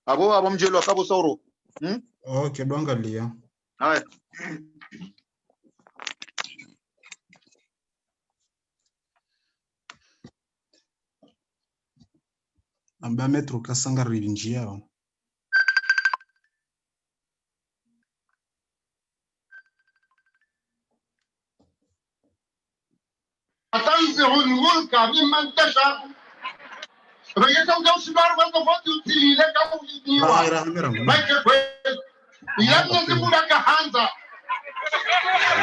abo mjelo akabo sauro. Okay, dongalia. Haya. Amba metro kasanga rinjia. أتنزع الملك ممن تشاء ويتوجه سبار وتفوت يطيل لك ويديوا ما يكفي ينزل لك حنزة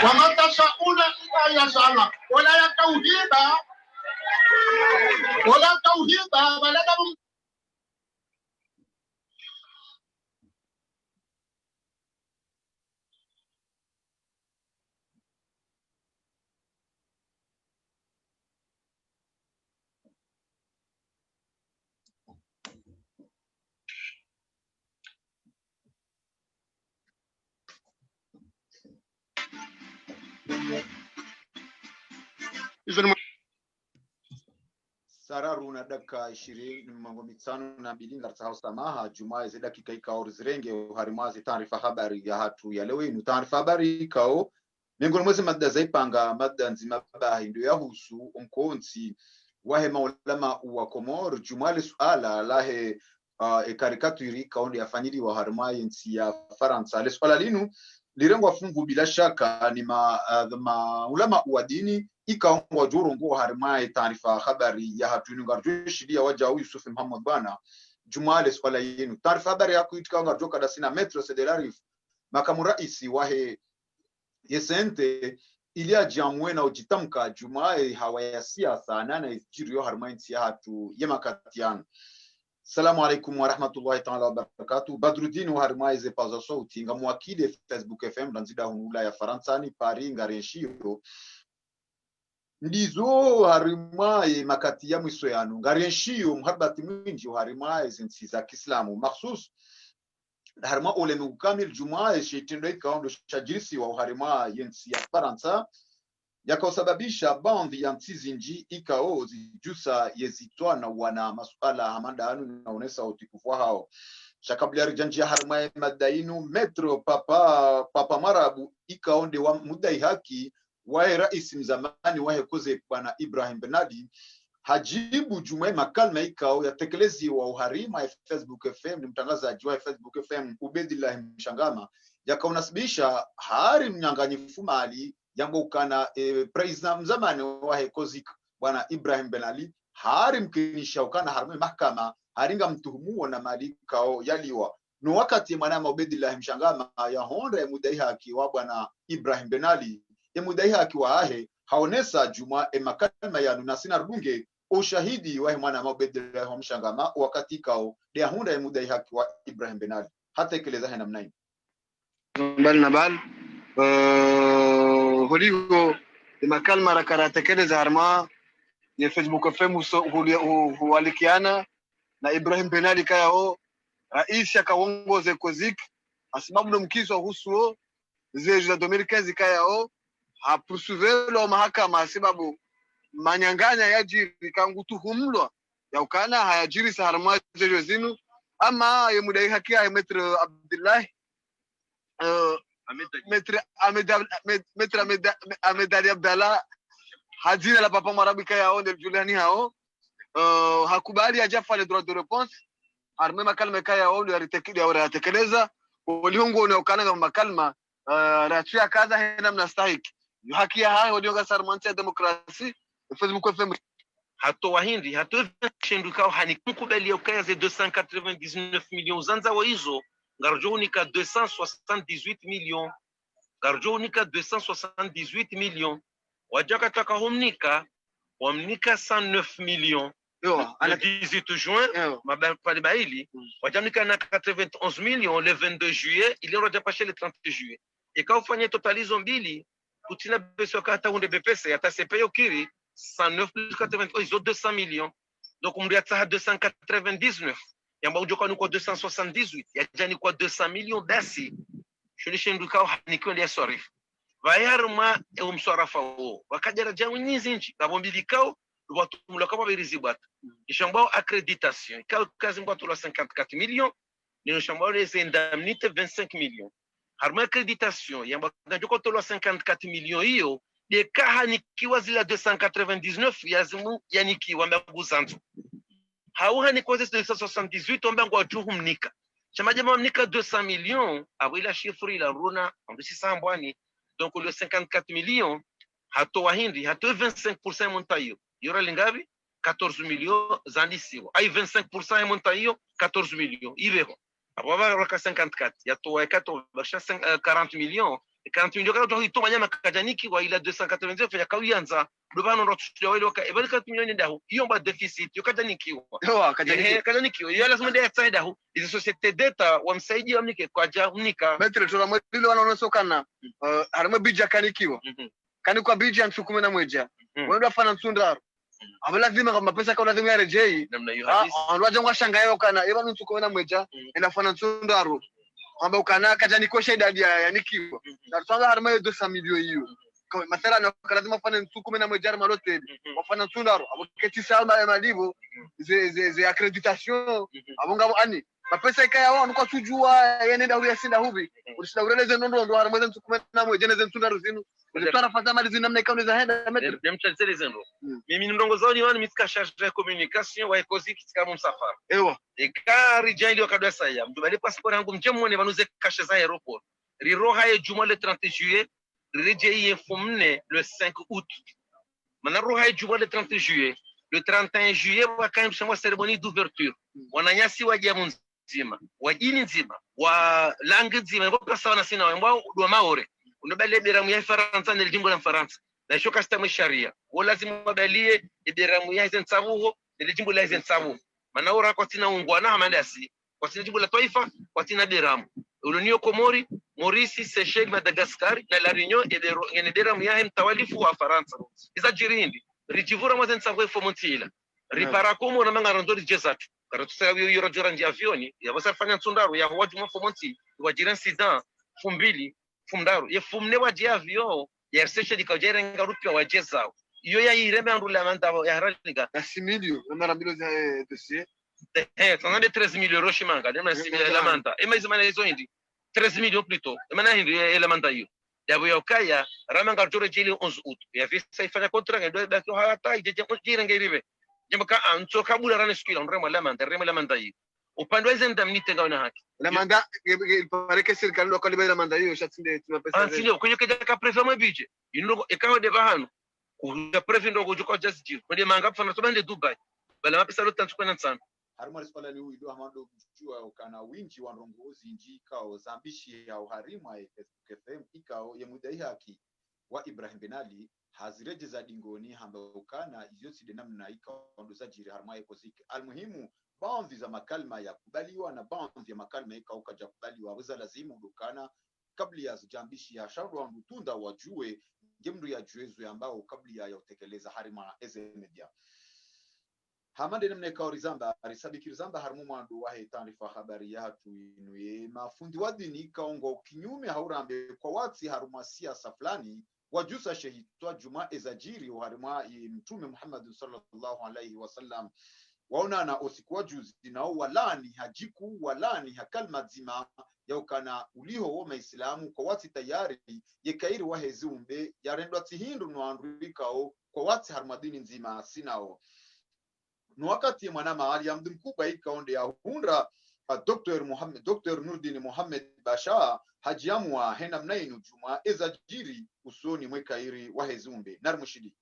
وما تشاءون إلا يشاء الله ولا توحيدا بلدهم Sararu na dakika 25 na bilinga tsao samaha Jumaa ze dakika ikao zirenge uharimazi taarifa habari ya hatu ya leo inu taarifa habari ikao miongoni mwezi madda zaipanga madda nzima bahi ndio yahusu mkonzi wahe maulama wa Komoro Jumaa suala lahe karikaturi kaonde yafanyili wa harimai nsi ya Faransa le swala linu lirengwa fungu bila shaka ni maulama wa dini ikaongwa jorongo harimai taarifa habari ya hatu ngarjishidia waja Yusuf Muhammad bana Jumale swala yenu taarifa habari yako itikanga joka dasina metro sedelarif makamu raisi wahe yesente ilia jamwe na ujitamka Jumae hawaya siasa nana ijirio harimai ya hatu yemakatiana. Assalamu alaikum wa rahmatullahi ta'ala wa barakatuh. Badruddin wa harimai ze paza sauti nga mwakide Facebook FM danzida hunula ya Faransani Paris ngarenshiro ndizo harimai makati ya mwiso yanu ngarenshiro mhabati mwinji harimai zinsi za Kiislamu mahsus harima ole mukamil Jumaa shitindo ikaondo shajirisi wa harima yensi ya Faransa yakosababisha bandi ya mtizinji ikao zijusa yezitwa na wana masuala hamanda anu naonesa utikufu hao shakabla rijanjia harima madainu metro papa marabu ikaonde wa mudai haki wae rais mzamani wae koze bwana Ibrahim Benadi hajibu Jumaa makalma ikao ya tekelezi wa uharima ya Facebook FM ni mtangazaji wa Facebook FM Ubedillah Mshangama yakaunasibisha hari mnyanganyifu mali yango ukana president mzamani wa hekozik bwana Ibrahim Benali hari mkinisha ukana harima mahakama haringa mtuhumu na mali kao yaliwa no wakati mwana Ubedillah Mshangama ya honda ya mudai haki wa bwana Ibrahim Benali ya mudai haki wa ahe haonesa Jumaa makalma ya nunasina runge ushahidi wa mwana Ubedillah Mshangama wakati kao ya honda ya mudai haki wa Ibrahim Benali hata ikeleza hena mnaini bal nabal holigo makalma rakaratekeleza harma ya Facebook FM huwalikiana na Ibrahim Benali kayao rais akaongoze kozik asibabu ndo mkiso husuo zeju za 2015 kayao hapursuivelo mahakama asibabu manyanganya yajiri kangutuhumlwa ya ukana hayajiri saharma zeju zinu ama yemudai haki ya Metro Abdullah Ahmed Ali Abdallah hadira la papa marabika yao ndio Juliani hao hakubali ajafa le droit de réponse arme makalma kaya yao ndio yatekeleza waliongo unaokana kama makalma ratia kaza hena mnastahiki haki ya hayo ndio gasarmanti ya demokrasi Facebook FM hato wahindi hato shendukao hanikukubali okaya ze 299 millions zanza wa hizo Garjonika 278 millions. Garjonika 278 millions. Wajaka taka homnika 109 millions. Yo, le 18 juin, Palibaili, wajamnika na 91 millions le 22 juillet, il est déjà le 30 juillet. Et quand vous faites totaliser mbili, kutina beso kata hunde BPC yata CPO kiri 109 plus 81 ils ont 200 millions. Donc on doit à 299. Yamba ujoka ni kwa 278 yajani kwa 200 millions dasi shulishenduka hanikyo ya sorif vayarma umsarafa wakaja jangu nyizinji kabombilikao watu mulaka babirizi bata ishambao accréditation ikawa kazi ngwa tula 54 millions ni ishambao les indemnités 25 millions harma accréditation yamba ngajoko tula 54 millions hiyo de kahanikiwa zila 299 yazimu yanikiwa mbanguzanzo hauhani kwa 278 mbangwa tuhumnika chama jamaa mnika 200 millions awila chiffre la runa ambisi sambwani donc le 54 millions hato wahindi hato 25% montayo yora lingabi 14 millions zandisiwa ai 25% montayo 14 millions iveho ababa roka 54 yato wa 40 millions 40 millions kana to itoma nyama kajaniki wa ila 299 ya kawianza dobano ndo tushawele waka ebali 40 millions ndaho iyo mba deficit yokajaniki Ewa kajaniki yo lazima ndio yatsaidaho dahu izi societe d'etat wamsaidie wamnike kwa jamnika metre tola mwili wanaonesokana harimo bija kanikiwa kanikwa bija nsukume na mweja wenda fana nsundaro abalazima kama pesa kwa lazima yarejei namna hiyo hadisi anwaje ngwashanga yao kana eba nsukume na mweja ina fana nsundaro kwamba ukana kajaniko shida ya nikiwa na tsanga harimo 200 millions hiyo kwa mathala na lazima fana nsukume na mweja malote wafana nsundaro aboketi salma ya malivo ze accréditation abonga ani mapesa ikaya wao nuko tujua yenenda uri yasinda hubi ulishinda ureleze nondo ndo haramweza nsukume na mweja neze nsunda ruzinu ulitwara fadha mali zinamna ikawa za henda metre demcha zendo mimi ndongo zao ni wani miska charge de communication wa ecozi kitika msafara ewa ekari jandi wakadwa saya mdubale passport yangu mjemone banuze kashe za aéroport riro haye juma le 30 juillet reje yefumne le 5 août mana ro haye juma le 30 juillet le 31 juillet wakaenda shamba cérémonie d'ouverture wananyasi waje nzima wajini nzima wa langue nzima ngoka sawa na sina wao do maore unabale biramu ya Faransa na jimbo la Faransa na shoka stamu sharia wala lazima balie biramu ya zensabuho na jimbo la zensabuho manaora kwa tina ungwana hamadasi kwa tina jimbo la taifa kwa tina biramu ulonio Komori Maurice Seychelles Madagascar na la Réunion et biramu ya mtawalifu wa Faransa iza jirindi rijivura mwa zensabuho fomontila ripara komo na mangarando rijezatu karatusa yoro jorandi avioni ya basafanya tsundaro ya wajuma fomonti wajiran sidan fumbili fumdaru ye fumne waje avion ya research dikajerenga rupia wajezao iyo ya ireme andula manda ya haraliga na 6 millions na mara bilo za dossier tsanande 13 millions roshimanga na 6 millions la manda ema izimana hizo hindi 13 millions plutôt ema hindi la manda hiyo yabo yakaya ramanga jore jili 11 août ya visa ifanya contrat ndio baki hata jirenge rive jimaka anto kabula rane skila ndremo la manda hiyo upande wa indemnity ngaona haki la manda pareke serikali ndo kali la manda hiyo shatinde tuna pesa ndio kwenye kija prefa mabije ino ikawa de bahano kuja prefa ndo kujuka just jiro kwenye manga fana tobande Dubai bala mapesa lote tukana sana harimo swala ni uido amando kuchua ukana winji wa rongozi nji kao zambishi ya uharima FM ikao ya mudai haki wa Ibrahim Benali hazireje za dingoni hamba ukana izosi de namna ikao ndo sajiri harima ekoziki almuhimu baadhi za makalma ya kubaliwa na baadhi ya makalma ikauka jakubaliwa weza lazima udukana kabla ya jambishi ya shauri mtunda wajue ngemdu ya juezo ambao kabla ya utekeleza harima media hamande namne kauri zamba risabikiri zamba harimu mwandu wahe taarifa habari yatu inuye mafundi wadini kaongo kinyume haurambe kwa wati haruma siasa fulani wajusa shehitwa juma ezajiri harima mtume Muhammad sallallahu alaihi wasallam waona na osikuwa juzi nao walani hajiku walani hakalma zima ya ukana uliho wa maislamu kwa wati tayari yekairi wahezi umbe ya rendwa tihindu nuandrikao kwa wati harmadini nzima sinao no wakati mwana maali ya mdumkuba ikaonde ya hundra Dr. Nurdin Mohamed Basha hajiamwa hena mnainu juma ezajiri usoni mwekairi wahezi umbe narmushidi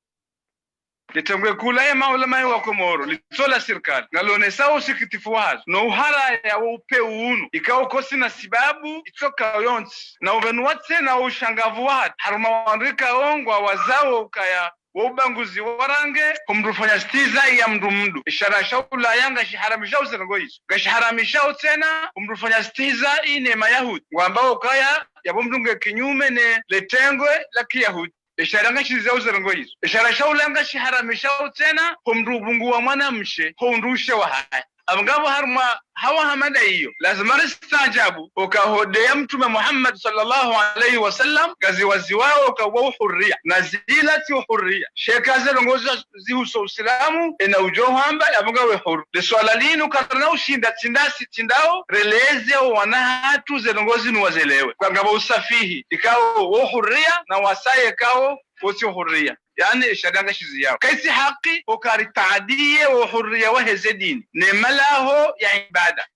litengwe kula ya maulama wa Komoro litola serikali ngalone sawo sikitifu wazo no uhara ya upe unu ikao kosi na sababu itoka yonsi na uvenuwatse na ushangavu wahat haruma wandrika ongwa wazao ukaya wobanguzi warange kumrufanya stiza ya mdu ishara shaula yanga shiharamisha usengoizo gashiharamisha tena kumrufanya stiza ine mayahudi ambao ukaya yabomdunge kinyume ne letengwe la kiyahudi ishara ngashiza uzengoizo ishara shaula yanga shiharamisha tena kumrubungu wa mwanamshe hondushe wa haya amgabo harma hawa hamada hiyo lazima ristajabu ukahodea mtume Muhammad sallallahu alaihi wasallam gazi waziwao ukawa hurria na zilati hurria shekaze longoza zihuso uislamu ina ujohamba yabagawe huru de swala linu karna ushinda tindasi tindao releze wanahatu zelongozi nuwazelewe kwa ngabo usafihi ikao hurria na wasaye kao wosi hurria yani shadanga shizi yao kaisi haki ukari taadiye wa hurria wa hezedini ni malaho ya ibada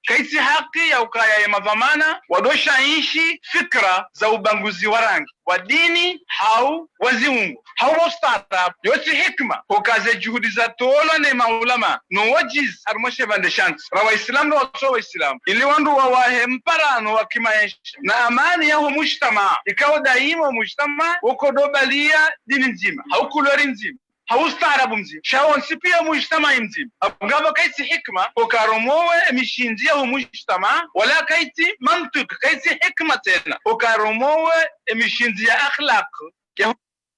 kaisi haki ya ukaya ya madhamana wadosha ishi fikra za ubanguzi wa rangi wa dini hau waziungu hau startup yote hikma ukaze juhudi za tola na maulama no wajiz harmoshe bande chance rawa islam no waso islam ili wandu wawahe mparano wa kimaisha na amani ya mujtama ikawa daima mujtama ukodobalia dini nzima hau kulori nzima haustaarabu mzima shawon sipia mujtama mzima ngaba kaisi hikma ukaromowe mishinzia hu mujtama wala kaiti mantiq kaisi hikma tena ukaromowe mishinzia akhlaq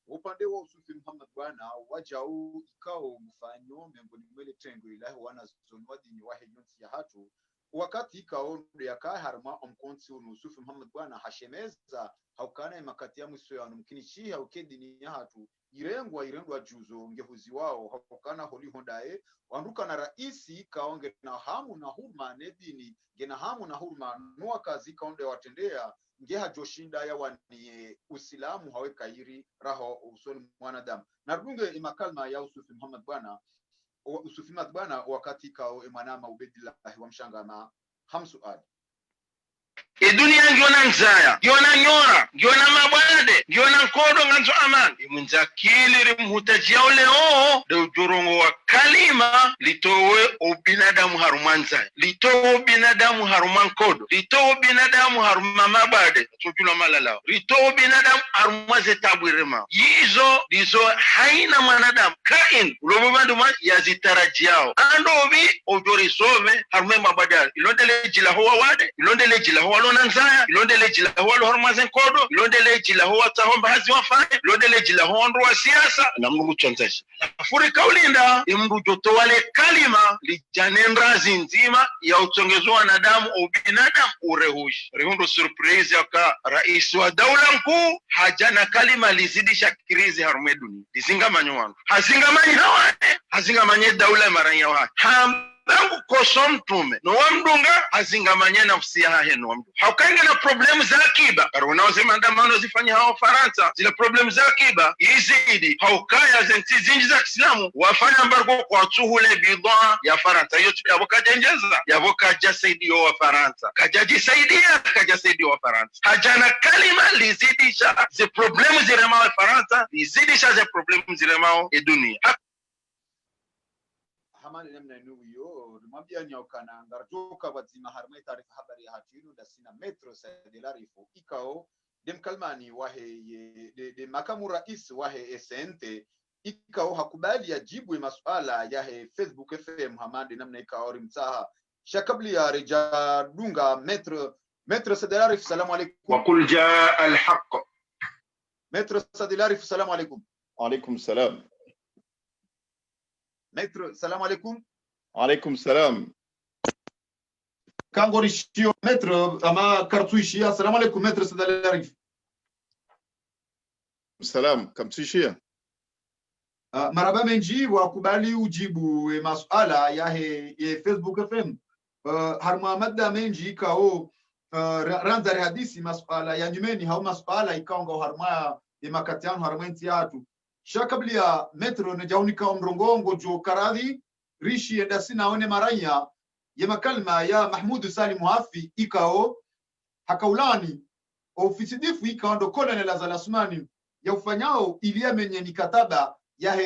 upande wa Usufi Muhammad bwana wajau ikao mfanyo miongoni mwele tengo ilahi wanazonwa dini wahiyonsi ya hatu wakati ikao yaka harma omkonsi Usufi Muhammad bwana hashemeza haukana makati ya mwiso ya mkini chi hauke dini ya hatu irengwa juzo ngehuzi wao haukana holi hondae wanduka na raisi kaonge na hamu na hurma nedini gena hamu na hurma nuwa kazi kaonde watendea ngeha joshinda ya wani usilamu hawe kairi raho usoni mwanadamu narunge imakalma ya Usufi Muhammad bwana wakati kao emanama Ubedillah wa mshangama hamsu adi dunia ngiona nzaya ngiona nyora ngiona mabwade ngiona nkodo nganzo amani imunzakili rimhutajia uleo de ujurongo wa kalima litowe ubinadamu harumanza litowe binadamu haruman kodo litowe binadamu haruma mabade tujula malalao litowe binadamu harumaze tabwirema dizo haina mwanadamu kain ulobandu yazitarajiao andobi ujori sove harume mabade ilondele jila huwa wade ilondele jila huwa nanzaya ilondele jila huwa hormazen kodo ilondele jila huwa tahomba hazi wafae ilondele jila huwa ndu wa siasa na mungu chanzashi afuri kaulinda imru joto wale kalima lijanendra zinzima ya utongezo wa nadamu au binadamu urehushi rihundo surprise yaka rais wa daula mkuu hajana kalima lizidisha kirizi harume dunia lizingamanyo wangu hazingamanyi hawane hazingamanye daula maranya wa bangu koso mtume no wamdunga hazingamanye nafsi ya heno wamdu haukainga na problemu za akiba karuna zima ndamano zifanya hao Faransa zile problemu za akiba izidi haukaya zinti zinji za Kiislamu wafanya mbargo kwa tuhule bidhaa ya Faransa yote yavokajenjeza yavokajasaidio wa Faransa kajasaidia wa Faransa hajana kalima lizidisha zi problemu ziremao wa Faransa lizidisha zi problemu ziremao dunia hamani namna nuyo mwambia nyaukana ngarjoka wazima harmai taarifa habari ya hatinu da sina metro sadelarifu ikao demkalmani wahe de makamu rais wahe SNT ikao hakubali ajibu masuala ya Facebook FM hamadi namna ikao rimtaha shakabli ya reja dunga metro sadelarifu salamu alaykum wa qul jaa al-haqq metro sadelarifu salamu alaykum alaykum salam metro salamu alaykum alaykum salam kangorishio metro ama kartuishia salamu alaykum metro sadelarifu salam kamtishia maraba menji wakubali ujibu masuala ya Facebook FM harma madda menji kao ranzari hadisi masuala ya nyumeni hau masuala ikaonga harma makatiano harma ntiatu shakabli ya metro na jaunika mrongongo jo karadhi rishi edasi naone maraya ya makalma ya Mahmud Salim Muhafi ikao hakaulani ofisi difu ikao ndo Colonel Azal Asmani ya ufanyao ilia menye nikataba ya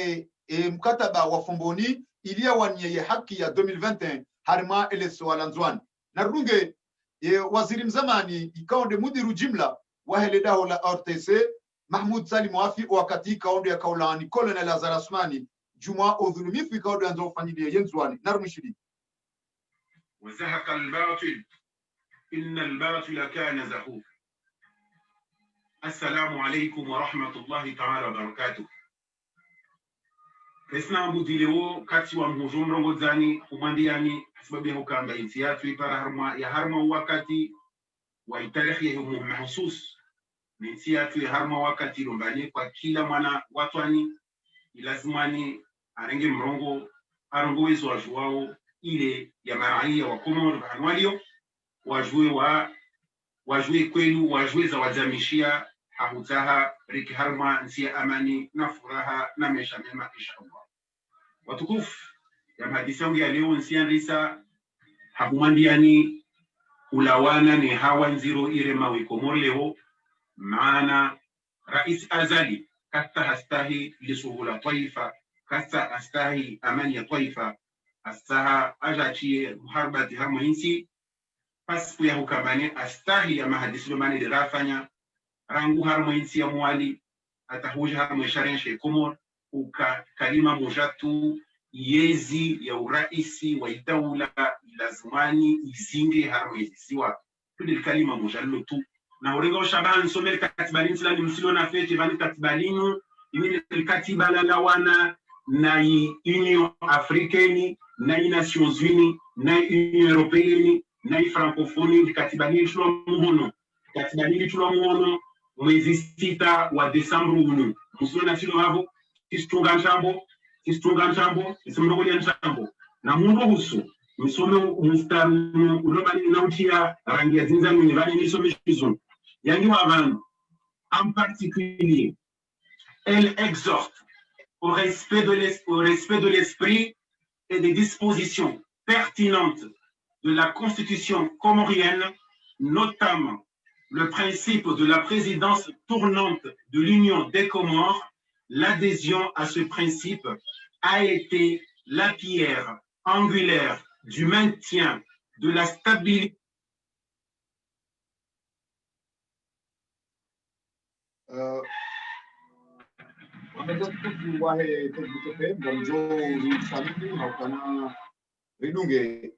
mkataba wa Fomboni ilia wanye haki ya 2021 harima eleso walanzwani na runge waziri mzamani ikao nde mudiru jimla wa heledaho la RTC Mahmud Salim Muhafi wakati ikao ya kaulani Colonel Azal Asmani juma udhulumifu ikao yanzo ufanyidia yenzwani narumishidi وزهق الباطل إن الباطل كان زهوقا. السلام عليكم ورحمة الله تعالى وبركاته. esna mbudileo kati wa mhuzo mrongodzani umwandiani sababu ya hukamba insi yatu ipara harma wakati wa tarehe ya mahusus ni insi yatu ya harma wakati lombani kwa kila mwana watwani ilazimani arenge mrongo arongo wezo wajuao ile ya maraia wa Komoro hanwalio wajue kwenu wajue za wajamishia hahutaha riki harma nsia amani na furaha na maisha mema inshallah. Watukufu ya mahadisi yangu ya leo nsia risa hakumwandiani ulawana ni hawa nziro ire mawi Komoro leo maana rais azali kata hastahi lisuhula taifa kata astahi amani ya taifa astaha ajachie muharbati harma insi pasipo ya hukabane astahi ya mahadisi lomani dirafanya rangu harma insi ya mwali atahuja harma isharenshe Komoro uka kalima mojatu yezi ya uraisi wa idawula ilazimani izinge harma izisiwa tudil kalima mojalo tu na urenga ushaban somel katibalini fulani msilo na fete bani katibalinu imile katiba la lawana na Union Africaine na Nations Unies na Union Européenne na Francophonie katibalini tulo muhono mwezi 6 wa Desemba unu msilo na silo havo kistunga nchambo isimrogoli nchambo na mundu husu misome mustaru ulobani nautia rangi ya zinza minivani nisome shizo yangi wa vandu en particulier elle exhorte au respect de l'esprit et des dispositions pertinentes de la constitution comorienne, notamment le principe de la présidence tournante de l'Union des Comores. L'adhésion à ce principe a été la pierre angulaire du maintien de la stabilité.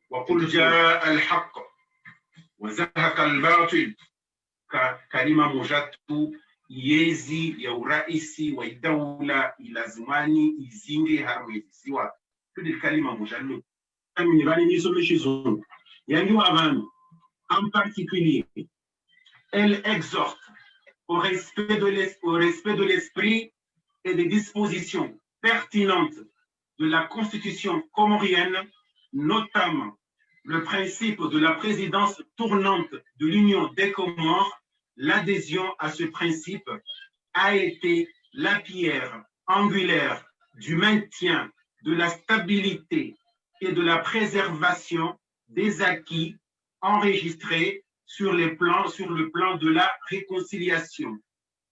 وقل جاء الحق وزهق الباطل كلمة مجدد yezi ya uraisi wa idawula ilazimani izinge harmezisiwa tudil kalima mujalo kami bani nisome shizo yangi wa vandu en particulier elle exhorte au respect de l'esprit et des dispositions pertinentes de la constitution comorienne, notamment le principe de la présidence tournante de l'Union des Comores. L'adhésion à ce principe a été la pierre angulaire du maintien de la stabilité et de la préservation des acquis enregistrés sur le plan de la réconciliation.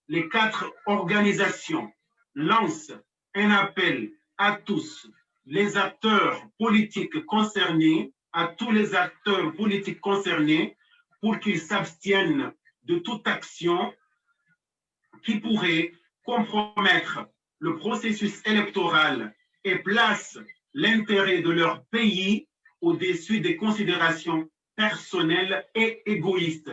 Les 4 organisations lancent un appel à tous les acteurs politiques concernés, pour qu'ils s'abstiennent de toute action qui pourrait compromettre le processus électoral et place l'intérêt de leur pays au-dessus des considérations personnelles et égoïstes.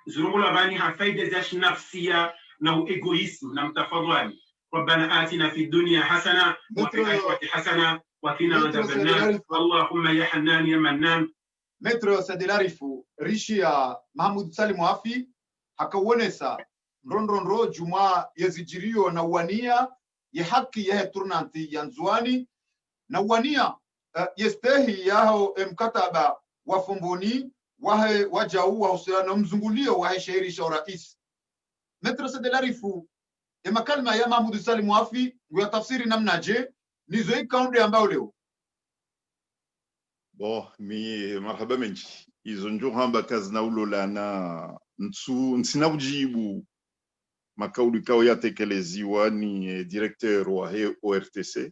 Zurulabani hafai dezash nafsiya na egoïsme na mtafadhali. ربنا آتنا في الدنيا حسنة وفي الآخرة حسنة وقنا عذاب النار اللهم يا حنان يا منان. Maître Sadelarifu rishi ya Mahmoud Salim Wafi hakawonesa rondronro juma yezijirio na wania ya haki ya turnanti ya nzwani na wania yestehi yao mkataba wa fumbuni wahe wajau wa usiano mzungulio wahe shairi sha rais. Maître Sadelarifu ya makalma ya Mahmoud Salim Wafi ya tafsiri namna je nizo ikaunde ambao leo Bon, mi marhaba menji. Izo njo hamba kazi na ulola na nsina ujibu makauli kao yatekeleziwa ni directeur wa ORTC.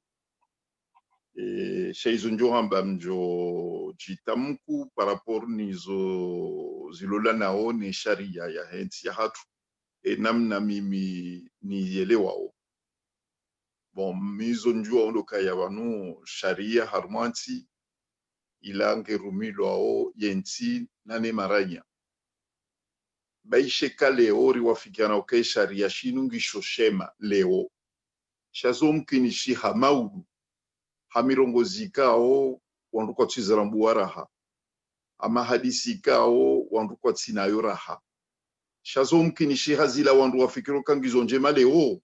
Izo njo hamba mjo jitamku par rapport nizo zilola nao ni sharia ya henti ya hatu. Namna mimi ni yelewao. Bon, mizo njo ondoka ya wanu sharia harmanti ilange rumilo ao yenti nane maranya baishe kale ori wafikiana okay sharia shinungi shoshema leo shazomkinishi hamaudu hamirongozi kao wandu kwa tizrambu raha ama hadisi kao wandu kwa tsinayo raha shazomkinishi hazila wandu wafikiro kangizo njema leo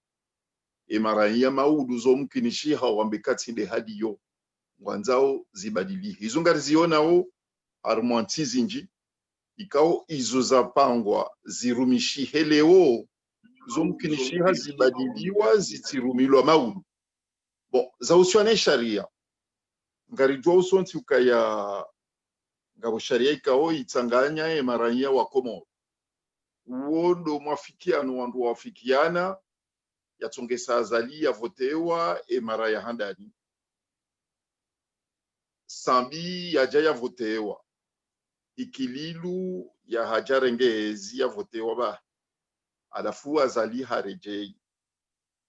emaranya maudu zomkinishi hawambekatsinde hadiyo ngwanzao zibadili hizo ngari zionao armwantizi nji ikao izo zapangwa zirumishi heleo zomkinishiha zibadiliwa zitirumilwa maudu bon zausiwane sharia ngarijwa usonti ukaya ngabo sharia ikao itanganya emaranya wa Komoro uondo mwafikiano wandu wafikiana yatongesa azali ya votewa emaraya handani sambi yaja ya votewa ikililu ya hajarengezi ya votewa ba alafu azali harejei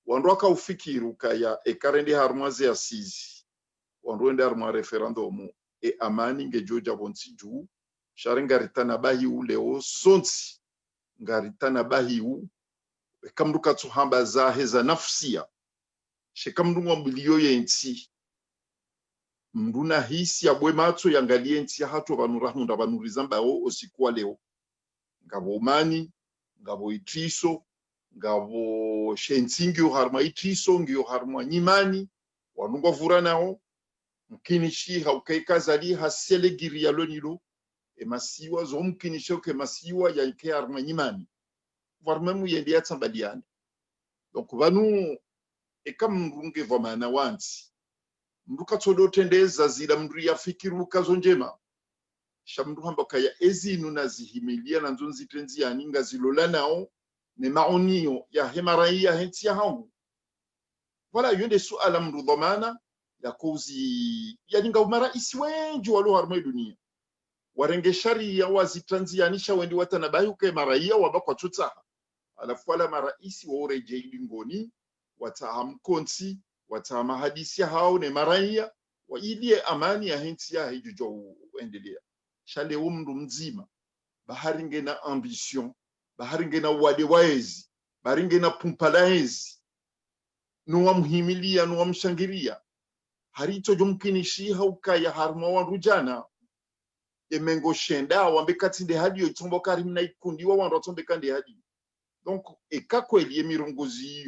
wandu wakaufikiru kaya ekarende harmaze ya sizi wandu ende harma referendumu amani ngejoja bonsi juu shari ngaritana bahi uleo sonti ngaritana bahi u kamduka tsuhamba zahe za nafsia shekamdu mwambilio yenti mduna hisi ya bwe matso yangalie nti hatu vanurahunda vanurizamba o osikuwa leo ngabo umani ngabo itriso ngabo shentingi harma itriso ngio harma nyimani wanunga vura nao mkinishi haukaikazali haselegiri ya lonilo emasiwa zo mkinishi ke masiwa ya ike harma nyimani varmemu yendi yatsambaliana donc vanu ekamrunge vamana wanti mruka todo tendeza zila mru ya fikiru kazo njema shamdu hamba kaya ezinu nazihimilia na nzonzi tenzi ya ninga zilola nao ne maonio ya hemaraia henti ya hangu wala yonde suala mru dhamana ya kozi ya ninga umara isiwenju walo harma dunia warenge sharia wazitanzianisha wendi watanabahi uke maraia wabakwa tutaha alafu wala maraisi wa ureje ilingoni watahamkonsi watama hadisi hao ne maraia wa ilie amani ya henti ya hijujo endelea shale umndu mzima baharinge na ambition baharinge na wade waezi baharinge na pumpalaezi nuwa mhimilia nuwa mshangiria harito jomkinishi haukaya harma wanrujana emengo shenda wambekatinde hadiyo itombo karimna ikundiwa wandu atombekande hadiyo donc ekakweli emirongozi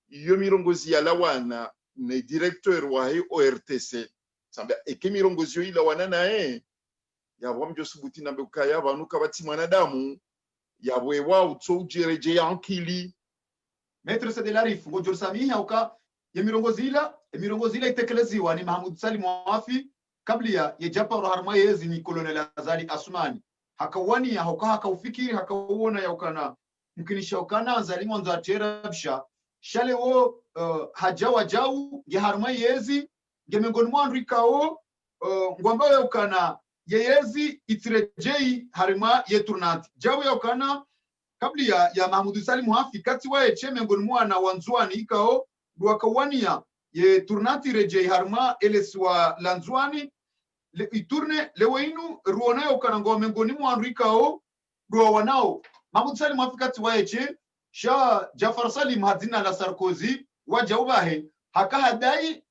iyo mirongozi ya lawana ne directeur wa ORTC samba ekemirongozi yo ilawana nae yabwamjo subuti nambe ukaya banuka bati mwanadamu yabwewa utsojereje yankili Maître Sedelarif ngojor samiha uka emirongozi ila itekeleziwa ni Mahmud Salim Wafi kabla ya Jafar harma yezi ni Colonel Azali Asmani hakawani hakaufikiri hakauona ya ukana mkinisha ukana Azali mwanzo aterabsha shale wo hajawa jau ya harma yezi ngemengoni mwandu ikao ngwamba ya ukana yezi itirejei harma yeturnati jau ya ukana kabla ya Mahmud Salim Wafi kati wa eche mengoni mwana wanzuani ikao duwakawania ye turnati rejei harma eleswa lanzuani le iturne leweinu ruona yo kanango mengoni mwandu ikao duwa wanao Mahmud Salim Wafi kati wa eche sha Jafar Salim hadina la Sarkozy waja ubahe haka hadai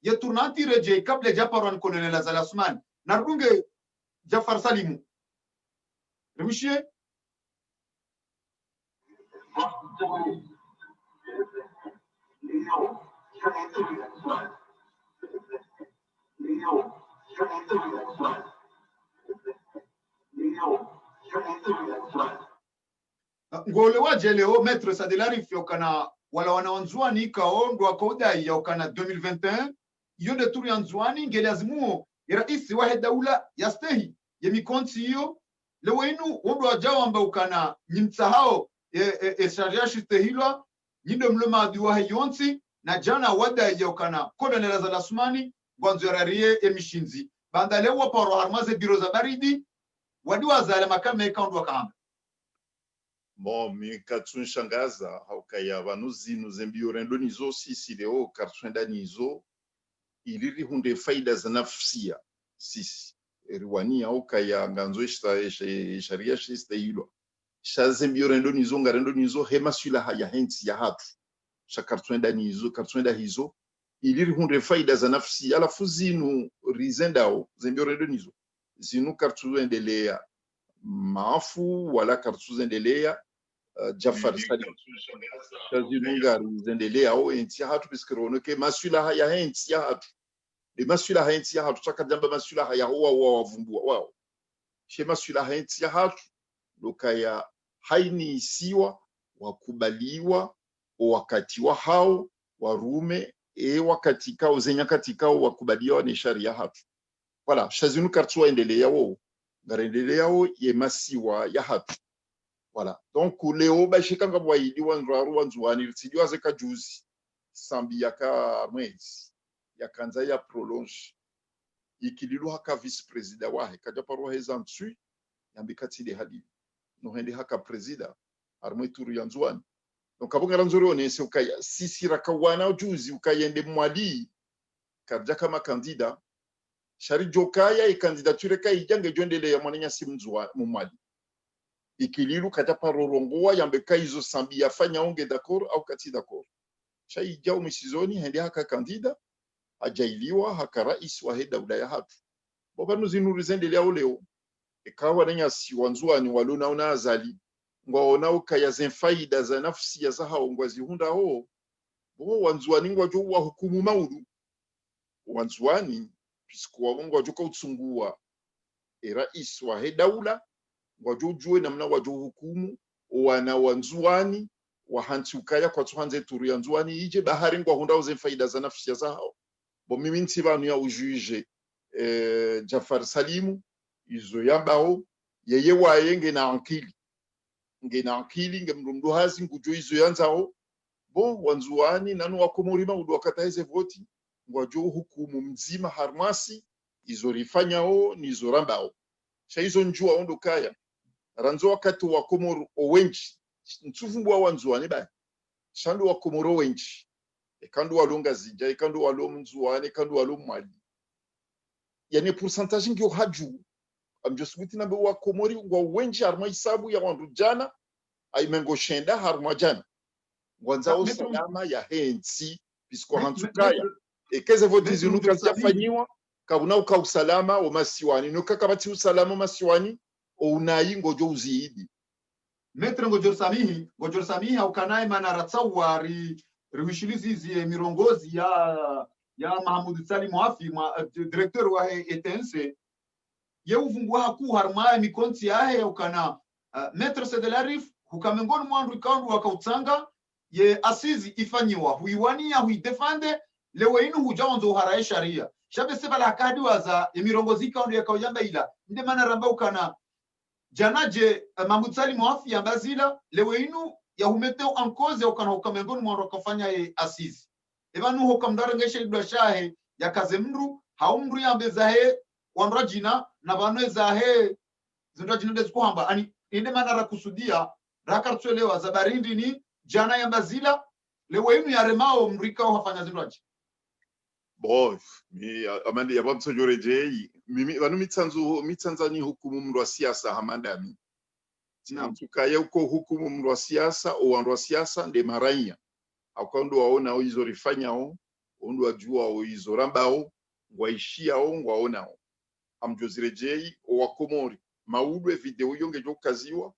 ya turnati rejei kabla Jafar wan Colonel Azali Asmani narunge Jafar Salim remishie ngole waje leo Maître Sedelarif yokana wala wanawanzuani kao ndo akaudai yokana 2021 yonde turu yanzuani ngele azimuo ya raisi wa daula yastehi yemikonti hiyo leo inu wondo ajawa amba ukana nyimtsahao sharia shitehilwa nyindo mloma diwa yonsi na jana wada yokana Colonel Azali Asmani gwanzo yararie emishinzi bandale wa paro harmaze biro za baridi wadiwa zale makame kaundu wakahamba bon mi katsun shangaza haukaya vanuzinu zembio rendo nizo sisi leo kartwenda nizo iliri hunde faida za nafsia sisi eriwania haukaya nganzo sharia shista hilo shazembio rendo nizo ngarendo nizo hema sula haya henti ya hatu kartwenda hizo ili hunde faida za nafsi alafu zinu rizendao zembioredo nizo zinu kartuendelea maafu wala kartuendelea Jafar Salim zinu zendelea au enti hatu biskirono ke masula haya enti hatu de masula haya enti hatu chakadamba masula haya huwa wavumbua wao she masula haya enti hatu lokaya haini isiwa wakubaliwa wakati wa hao warume wakati kao zenya katikao wakubaliwa ni sharia hatu wala shazinu kartuwa endelea wao ngarendelea wao yemasiwa ya hatu wala donc leo bashikanga bwaidi wanzwaru wanzwani ritijwa zeka juzi sambi yaka mwezi yakanza ya prolonge ikililu haka vice president wahe kaja parwa hezantsu yambikati de hadi no hende haka president armwe turu yanzwani donc abonga ranzoro onese ukaya sisi rakawana juzi ukayende mwali kaja kama kandida shari jokaya i candidature kai jange jondele ya mwananya simzwa mumwali ikililu kaja parorongoa yambeka izo sambi yafanya onge d'accord au kati d'accord shai jao misizoni hende haka kandida ajailiwa haka rais wa heda udaya hatu bobanu zinuru zendelea leo ikawa nanya si wanzwani walona una azali ngwaona ukaya zenfaida za nafsi ya zahao ngwazi hunda ho bo wanzwani ngwajo wa hukumu maudu wanzwani pisikuwa ngwajo ka utsungua rais wa hedaula ngwajo jue namna wajo hukumu wana wanzwani wa hantukaya kwa tuhanze turu ya nzwani ije bahari ngwa hunda zenfaida za nafsi ya zahao bo mimi ntibanu ya ujuge Jafar Salimu izo yambao yeye wayenge na ankili ngena akili ngemrundu hazi ngujoizo yanzao bo wanzuani nanu wakomorima udu wakataize voti ngwajo hukumu mzima harmasi izo rifanyao nizo rambao shaizo njua ondo kaya ranzo wakati wakomoro owenji ntsuvumbwa wanzuani ba shandu wakomoro wenji ekandu walonga zija ekandu walomu nzuani ekandu walomu mwali yani pourcentage ngyo haju amjosubuti nambe wakomori ngwa wenji harma isabu ya wandu jana aimengo shenda harma jana ngwanza usalama ya hensi pisko hantukaya ekeze voti zinu kazifanyiwa kabuna uka usalama o masiwani nuka kabati usalama masiwani o unayi ngojo uziidi Metre ngojor samihi au kanaye manaratsawari riwishilizi zi mirongozi ya Mahmoud Salim Wafi directeur wa ETNC ye uvungwa haku harma mikonti yahe ukana Metre Sedelarif hukamengoni mwandu ikandu wakautsanga ye asizi ifanyiwa huiwania huidefande lewe inu hujaonzo haraye sharia shabe sebala hakadi waza emirongozi ikandu ya kaujamba ila nde mana ramba ukana janaje Mahmoud Salim Wafi yambazila lewe inu ya humete ankoze ukana hukamengoni mwandu wakafanya ye asizi ebanu hukamdarengeshe idwa shahe ya kazemndu haumru yambe zahe wanrajina na banwe zahe zinrajina deskuhamba ani inde mana rakusudia rakartuelewa zabarindi ni jana ya bazila lewe inu ya remao mrika wafanya zinraji boy mi amande ya bamso joreje mimi banu mitsanzani hukumu mru wa siasa hamandami tukaye uko hukumu mru wa siasa o wandu wa siasa nde maranya akondo waona hizo rifanyao ondo wajua hizo rambao ngwaishiao ngwaonao amjozirejei wakomori maudwe video yonge jokaziwa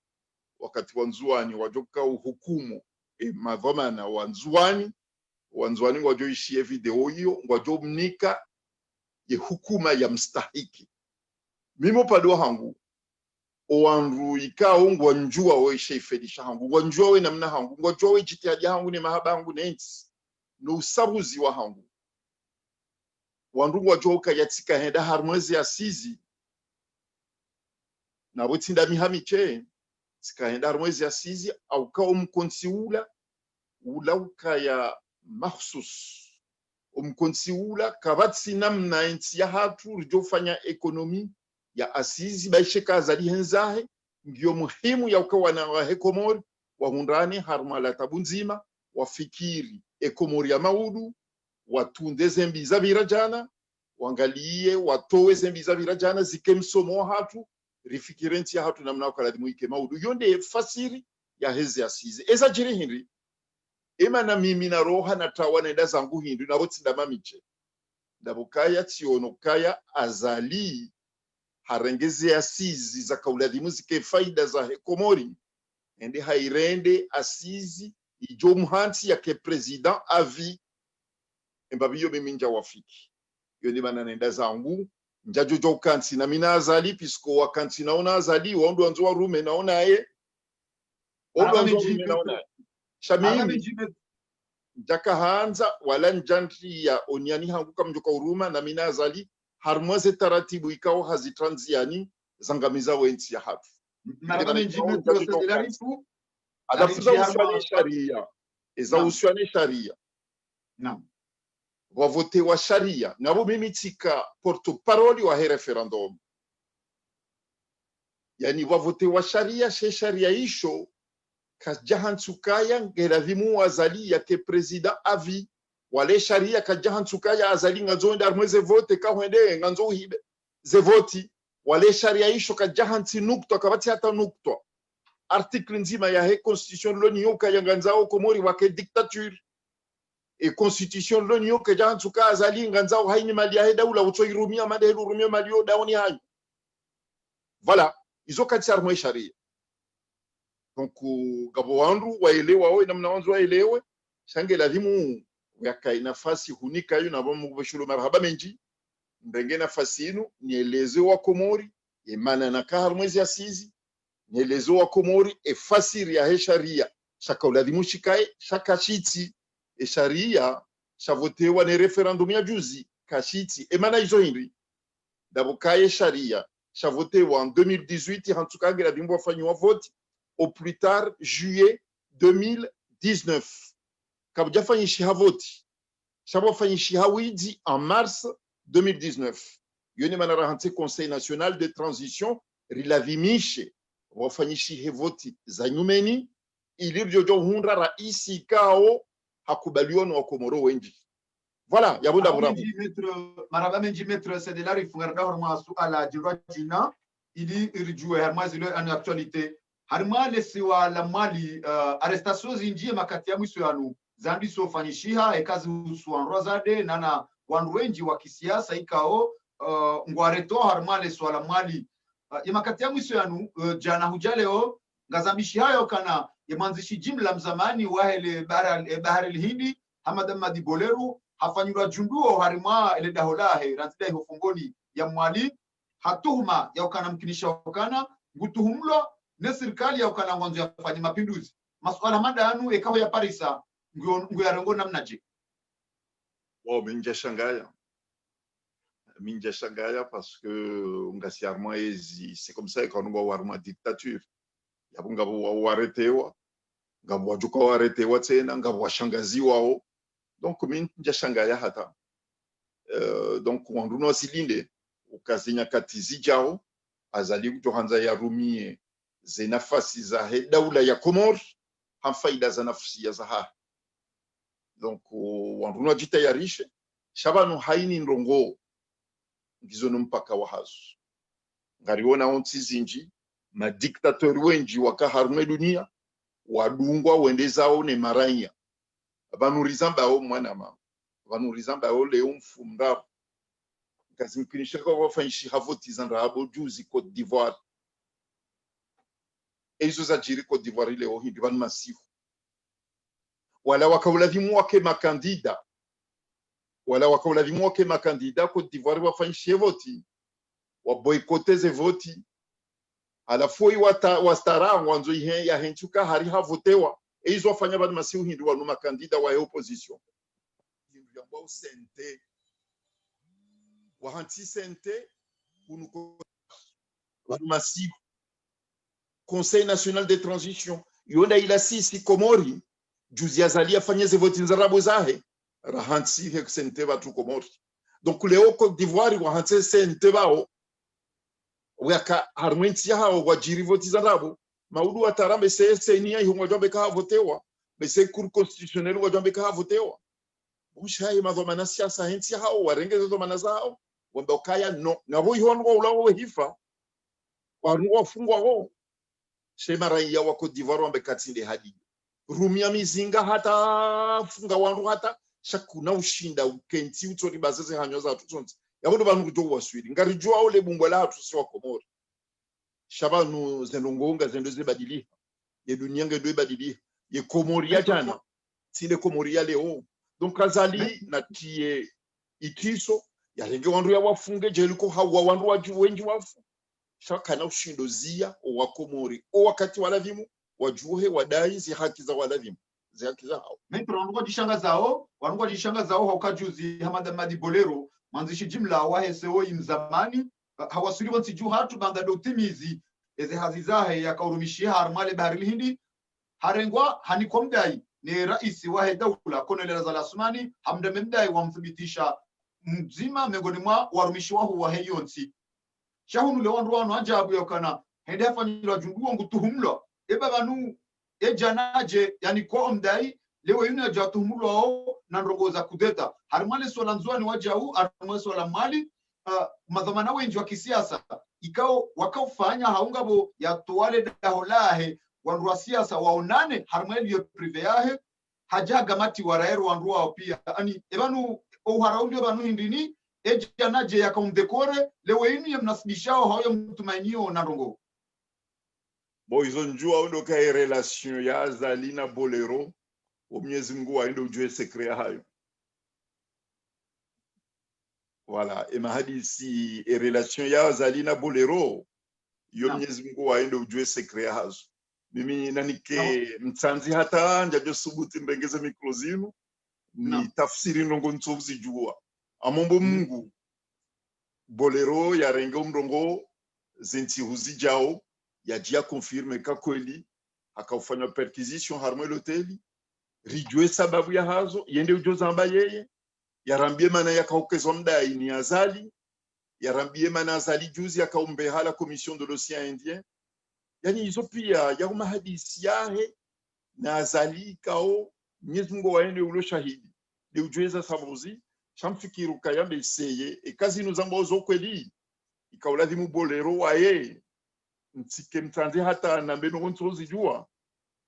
wakati wanzuani wajoka hukumu madhamana wanzuani wajoishie video hiyo ngwajomnika ye hukuma ya mstahiki mimo pado hangu owanru ikao ngwanjua we sheifedisha hangu ngwanjua we namna hangu ngwanjua we jitihadi hangu ni mahaba hangu nensi no usabuzi wa hangu wandu ngwajoka yatika henda harmwezi asizi na butinda mihamiche sikahenda harmwezi asizi au kao mkonsi ula ukaya mahsus umkonsi ula kabatsi namna ensi ya hatu rijofanya ekonomi ya asizi baisheka azali henzahe ngiyo muhimu ya ukawa na wahekomori wahundani harmala tabunzima wafikiri ekomori ya maudu watunde zembi za virajana wangalie watowe zembi za virajana zikemsomo hatu rifikirenti ya hatu namna ukaladimu ike maudu yonde fasiri ya hezi asizi eza jiri hinri ema na mimi na roha na tawa nenda zangu hindu na botsinda mamiche ndabukaya tiono kaya azali harengeze asizi za kauladhimu zike faida za Komori ende hairende asizi ijo muhansi yake president avi embabiyo mimi nja wafiki yoni bana nenda zangu njajo jo kansi na mina azali pisko wakansi naona azali waondo wanzo wa rume naona ye ondo wanzo rume naona shamimi jaka hanza wala njantri ya onyani hanguka mjoka uruma na mina azali harmwaze taratibu ikao hazitranziani zangamiza wensi ya hatu marabame njime proceduralifu adafuza uswane sharia eza uswane sharia naam wavote wa sharia nabo mimi tika porto paroli wa he referendum yani wavote wa sharia she sharia isho kajahan tsukaya ngelavimu azali yake president avi wale sharia kajahan tsukaya azali ngazo ndarmweze vote ka hwende nganzo hibe ze voti wale sharia isho kajahan tsinukto kabati hata nukto article nzima ya he constitution l'Union kaya nganzao Komori wake dictature et constitution l'Union kajahan tsuka azali nganzao haini mali ya he daula uto irumia made irumia mali yo daoni hayi voilà izo kati armwe sharia. Donc gabo wandu waelewa wao namna wanzu waelewe shange lazimu yakai nafasi hunika yu na bomu bashulu marhaba menji ndenge nafasi inu nieleze wa Komori emana na kahar mwezi asizi nieleze wa Komori fasiri ya he sharia shaka lazimu shikae shaka shiti sharia shavotewa ne referendum ya juzi kashiti emana izo hindi dabukaye sharia shavotewa en 2018 hantukange lazimu wafanywa vote au plus tard juillet 2019 kabja fanyishi havoti shabo fanyishi hawidi en mars 2019 yoni manara hanti conseil national de transition rilavimishe wafanyishi hevoti za nyumeni ilivyojo hunra raisi kao hakubaliwa na Komoro wengi voilà yabunda buramu marabame njimetre c'est de la rifungarda horma suala jirwa jina ili irjue harmazi le en actualité harma lesiwa la mali arrestation zinjie makati ya mwiso yanu zandi so fanyishiha ekazi usuan rozade nana wanwenji wa kisiasa ikao ngwareto harma lesiwa la mali ya makati ya mwiso yanu jana hujaleo ngazambishi hayo kana yamanzishi jimla mzamani wahele bahari Hindi Hamad Madi Boleru hafanyura junduo harima ile daholahe rantida hofongoni ya mwali hatuhuma ya ukana mkinisha wakana ngutuhumlo ne serikali ya ukana mwanzo yafanya mapinduzi masuala madanu ekaho ya Parisa ngo yarongo namnaje wow minja shangaya parce que ngasi arma ezi c'est comme ça quand on va arma dictature yabunga bo waretewa ngabo wajuka waretewa tena ngabo washangazi wao donc minja shangaya hata donc wanduno silinde ukazinya katizi jao azali kutohanza ya rumie ze nafasi za he daula ya Komor hamfaida za nafsi ya zaha donc wanduno jitayarishe shabanu haini ndongo ngizo mpaka wa hazu ngariona onti zinji madiktatori wenji wakaharume dunia wadungwa wendezao ne maranya banurizamba mwana mama banurizamba leo mfumba kazimkinisha kwa wafanyishi havoti zanrabo juzi Côte d'Ivoire ezo za jiri Côte d'Ivoire leo hindi ban masifu wala wakaulazimu wake makandida Côte d'Ivoire wafanyishi voti wa boykotteze voti alafoi wastara wanzo ihe ya henchuka hari havotewa ezo wafanya ban masifu hindi wanu makandida wa opposition hindu ya mbao sente wahanti sente unuko masifu Conseil national de transition yonda ila sisi Komori juzi azali afanyeze voti nzarabo zahe rahanti he sente batu Komori donc leo Côte d'Ivoire wahanti sente bao waka harmenti hao wajiri voti zarabo maudu watarambe senia ihungo jombe ka votewa bese cour constitutionnel wajombe ka votewa bushaye madhomana siasa henti hao warengeze dhamana zao wambokaya no ngabo ihongo ulawo hifa waruwa fungwa ho shema raia wa Côte d'Ivoire wambekatinde hadi rumia mizinga hata funga wandu hata shakuna ushinda ukenti utori bazeze hanyo za tutonzi yabondo bantu kujo waswiri ngarijua ole bumbo la hatu si wa Komori shabanu zenongonga zendo zibadili ye dunia ngedo ibadili ye Komoria jana sile Komoria leo donc azali na tie itiso yarenge wandu ya wafunge jeliko hawa wandu waju wengi wafu shakana ushindo zia wa Komori o wakati walavimu wajuhe wadai zi haki za walavimu zi haki za hao metro wanungo jishanga zao haukajuzi Hamada Madi Bolero manzishi jimla wa HSO imzamani hawasuri wansi juu hatu banda dotimizi eze hazizahe ya kaurumishia harmale bahari hindi harengwa hanikomdai ni raisi wa daula Colonel Azal Asmani hamda memdai wamthibitisha mzima miongoni mwa warumishi wahu wa heyonsi shahunu lewandu wanu ajabu yokana hende hafanyilwa junguwa ngutuhumlo eba banu ejanaje yani kwa omdai lewe yuni ajatuhumlo wao na nrogoza kudeta harimale swala nzuani wajau harimale swala mali madhamana wenji wa kisiasa ikao wakaufanya haungabo ya tuwale daholahe wandu wa siasa waonane harimale yo prive yahe hajaga mati waraero wandu wao pia yani ebanu uharaundi banu hindini ejanaje yakaumdekore lewe yuni yamnasibishao hao mtumainio na rongo bo izo njua undo ka relation ya Azali na Bolero o Mwenyezi Mungu aende ujue secret hayo voilà et mahadisi e relation ya Azali na Bolero yo Mwenyezi Mungu aende ujue secret hazo mimi nanike mtsanzi hata njajo subuti mbengeze mikrozinu ni tafsiri ndongo ntsovuzi jua amombo Mungu Bolero ya rengo mrongo zenti huzijao ya dia confirme ka kweli akaufanya perquisition harmo l'hoteli rijue sababu ya hazo yende ujozamba yeye yarambie mana yakaukezwa mdai ni Azali yarambie mana Azali juzi akaumbe hala commission de l'océan Indien yani hizo pia ya mahadisi yahe na Azali kao Mwenyezi Mungu waende ulo shahidi de ujweza sabuzi shamfikiru kayambe seye e kazi nuzambo zo kweli ikaulazimu Bolero waye ntike mtande hata na mbeno ntozi jua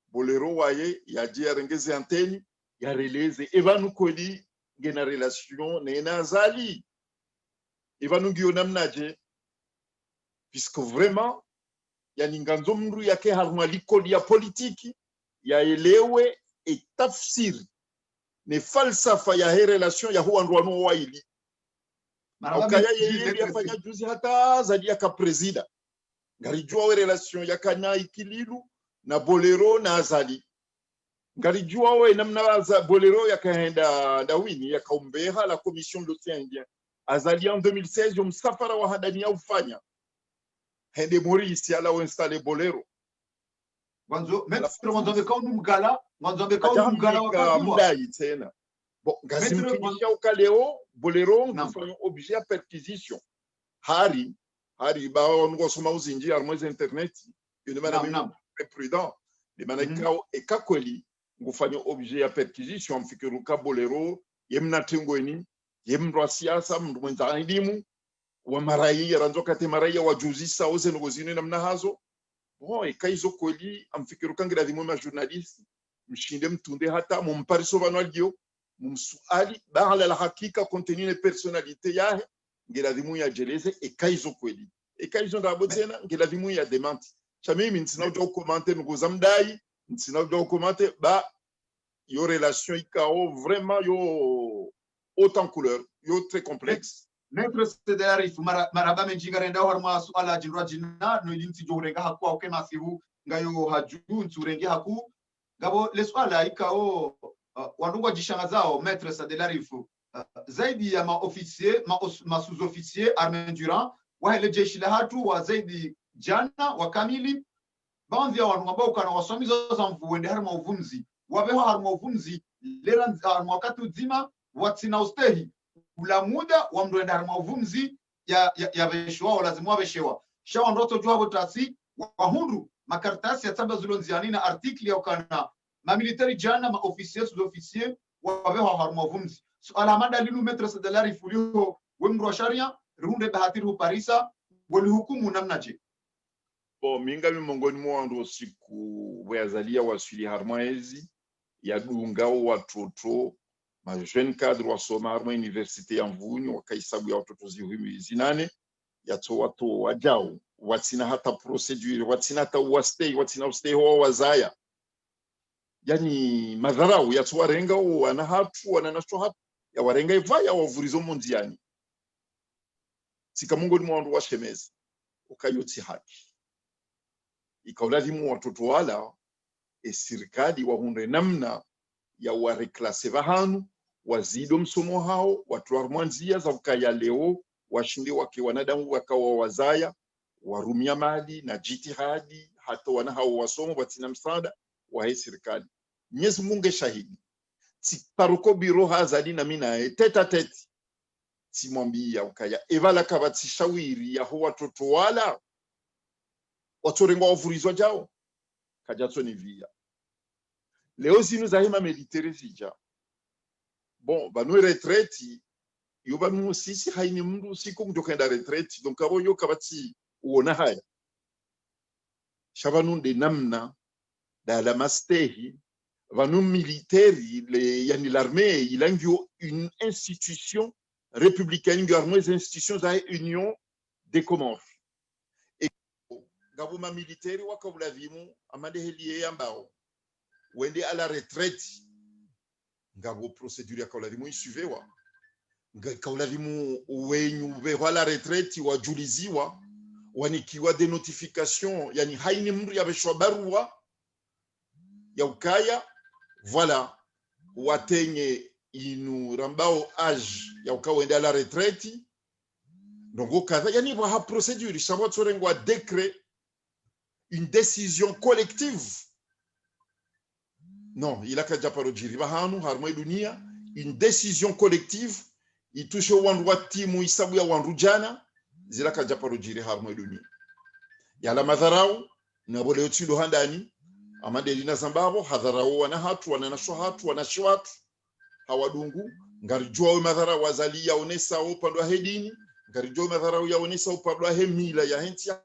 Bolero waye yaje arengeze anteni ya releze evanu kweli ngena relation na Azali evanu ngio namnaje puisque vraiment yani nganzo mndu yake harmaliko ya politiki ya elewe et tafsiri ne falsafa ya relation ya huwa ndwano waili ukaya yeye yafanya juzi hata Azali yaka presida ngarijua we relation ya Kanya Ikililu na Bolero na Azali ngarijua we namna za Bolero yakaenda dawini yakaumbeha la commission de l'océan Indien Azali en 2016 msafara wa hadani ya ufanya hende Maurice ala o installer Bolero mwanzo kwa mgala wa mdai tena bon gazimkinisha ukaleo Bolero ngufanya objet à perquisition hari ba ongo soma uzinji armoze internet une manam très prudent les manakao e kakweli ngufanya objet à perquisition mfikiruka Bolero yemna tengweni yemndwa siasa mndu mwenza elimu wa marai ranzoka te marai wa juzisa oze ngozini namna hazo bon e kaizo kweli amfikiruka ngira dhimo ma journaliste mshinde mtunde hata mumpariso banwalio mumsuali baala la hakika contenu les personnalités yahe ngira dhimu ya jeleze e kaizo kweli e kaizo ndabo tena ngira dhimu ya demanti chamimi ntsina ujo commenter ngozamdai ntsina ujo commenter ba yo relation ikao vraiment yo haute en couleur yo très complexe Maître Cédric maraba menjinga renda harma suala jinra jinna no ilinti jorenga haku au kema sibu ngayo haju nturenge haku gabo le swala ikao wandugu jishanga zao Maître Cédric zaidi ya maofisier ma sous-officier armée durant wale jeshi la hatu wa zaidi jana wa kamili baadhi ya wanu ambao kana wasomizo za mvuende harma uvumzi wabeho harma uvumzi lera harma wakati uzima watsina ustehi ula muda wa mdoenda harma uvumzi ya beshewa wala lazima wabeshewa shawa ndoto jua botasi wahundu makaratasi ya tamba zulonziani na artikli ya ukana mamilitari jana maofisier sous-officier wabeho harma uvumzi suala hamada linu Maître Cédric fulio wemru wa sharia runde bahatiru parisa wali hukumu namnaje bon minga mongoni mwa ndo siku weazalia wasili harmaezi ya dungao watoto ma jeune cadre wasoma harma universite ya Mvunyu wakaisabu ya watoto zinane yato watu wajao watina hata procedure watina hata wastay watina stay ho wazaya yani madharau yato warenga wana hatu wananasho hatu ya warenga ivaya wavurizo mondiani sika mungu ni mwandu wa shemezi ukayoti haki ikauladimu watoto wala serikali wahunde namna ya wareklase vahanu wazido msomo hao watu warmwanzia za ukaya leo washinde wake wanadamu wakawa wazaya warumia mali na jitihadi hata wana hao wasomo watina msaada wa serikali. Mwenyezi Mungu shahidi paroko biro hazadi na mina tete tete simwambia ukaya evala kabati shawiri ya ho watoto wala watorenga wavurizwa jao kajatso ni via leo zinu za hema militaire zija bon banu retraite yo banu sisi haini mndu siku mjokenda retraite donc abo yo kabati uona haya shabanu de namna da la mastehi vanu militaire yani l'armée il a une institution républicaine qui a une institution za union des Comores et gabuma militaire wakabula vimu amade helie yambao wende à la retraite ngabo procédure ya kauladimu isuvewa kauladimu wenyu bewa la retraite wajuliziwa wanikiwa de notification yani haini mndu yabeshwa barua ya ukaya voilà watenye inu rambao âge ya ukawende à la retraite donc okaza yani wa procédure sababu tsorengwa décret une décision collective. Non, il a qu'à dire par le Jiribahanu, Harmoy Dunia, une décision collective, il touche au Wanrouati, Mouissabuya, Wanroujana, il a qu'à dire par le Jiri Harmoy Dunia. Il y a la Mazarao, Nabole au-dessus de Handani, Amadelina Zambabo, Hazarao, Wanahatu, Wananashohatu, Wanashuatu, Hawadungu, Ngarijua Mazara, Wazali, Yaonesa, Opandwa Hedini, Ngarijua Mazara, Yaonesa, Opandwa Hemila, Yahentia,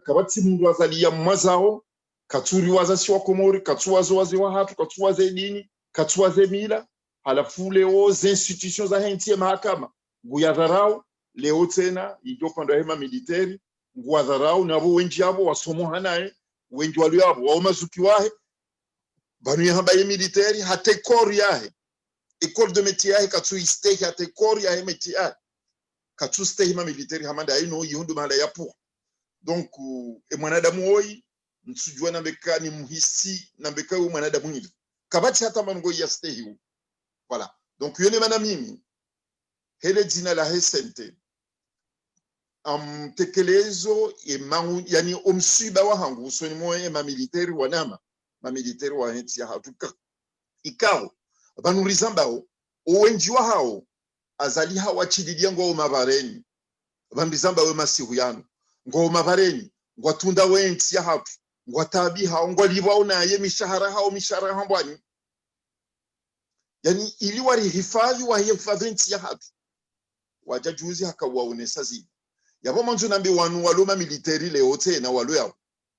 Kabati Mundu Wazali, Yamazao, Katsuri wazasi wa Komori, katsuwaze wazi wa hatu, katsuwaze dini, katsuwaze mila, halafu leo institutions za henti ya mahakama. Nguyadharau, leo tena, idopanda hema militeri, nguyadharau, nabo wenji yabo, wasomo hanae, wenji walu yabo, waomazuki wahe, banu ya hamba ya militeri, hate kori yahe, école de métier yahe, katsu istehi, hate kori yahe métier yahe, katsu stehi hema militeri, hamanda ino, yihundu mahala ya puha. Donc, mwanadamu hoi, nsujua nambeka ni muhisi nambeka u mwanadamu hivi kabati hata mango ya stehi voilà donc yone mana mimi hele jina la hesente tekelezo yani omsiba wa hangu usoni moye ma military wanama ma military wa henti ya hatuka ikao banurizambao owenji wa hao azali hawa chididia ngo mabareni bambizamba we masihu yanu ngo mabareni ngo tunda wenti ya hatu ngwatabi hao ngwaliwa unaye mishahara hao mishahara hambwani yani ili wari hifadhi wa hifadhi ya hatu wajajuzi hakawaonesa zi yabo manzo nambi wanu waloma military leo tena walo yao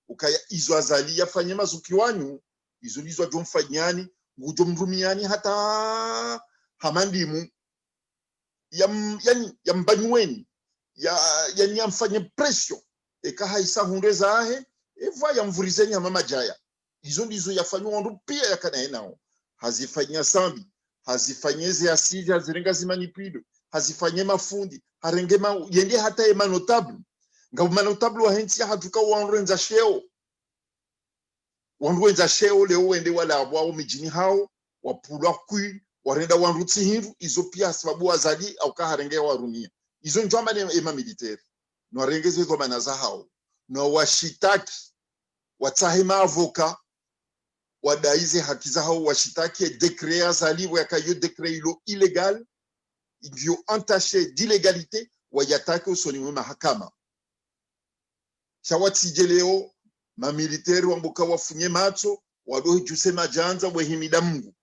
ukaya izo azali yafanye mazuki wanyu izo lizo jomfanyani ngujo mrumiani hata hamandimu yani yambanyweni yani yamfanye pression eka haisa hunde zahe eva yamvurizenya mama jaya izo ndizo yafanywa ndo pia yakana nao hazifanyia sambi hazifanyeze asili hazirenga zimanipido hazifanye mafundi harengema yende hata ema notable ngabu manotable wa henti hatuka wanrenza sheo leo wende wala wao mijini hao wapulwa kui warenda wanruti hindu izo pia sababu wazali au kaharenge warumia izo njamba ema militaire no arengeze zo manaza hao no washitaki watahima avoka wadaize haki za hao washitaki décret azali wakayo décret ilo illégal ils entaché d'illégalité wayatake usoni mwa mahakama shawati leo ma militaire wambuka wafunye macho wadohi juse majanza wahimida Mungu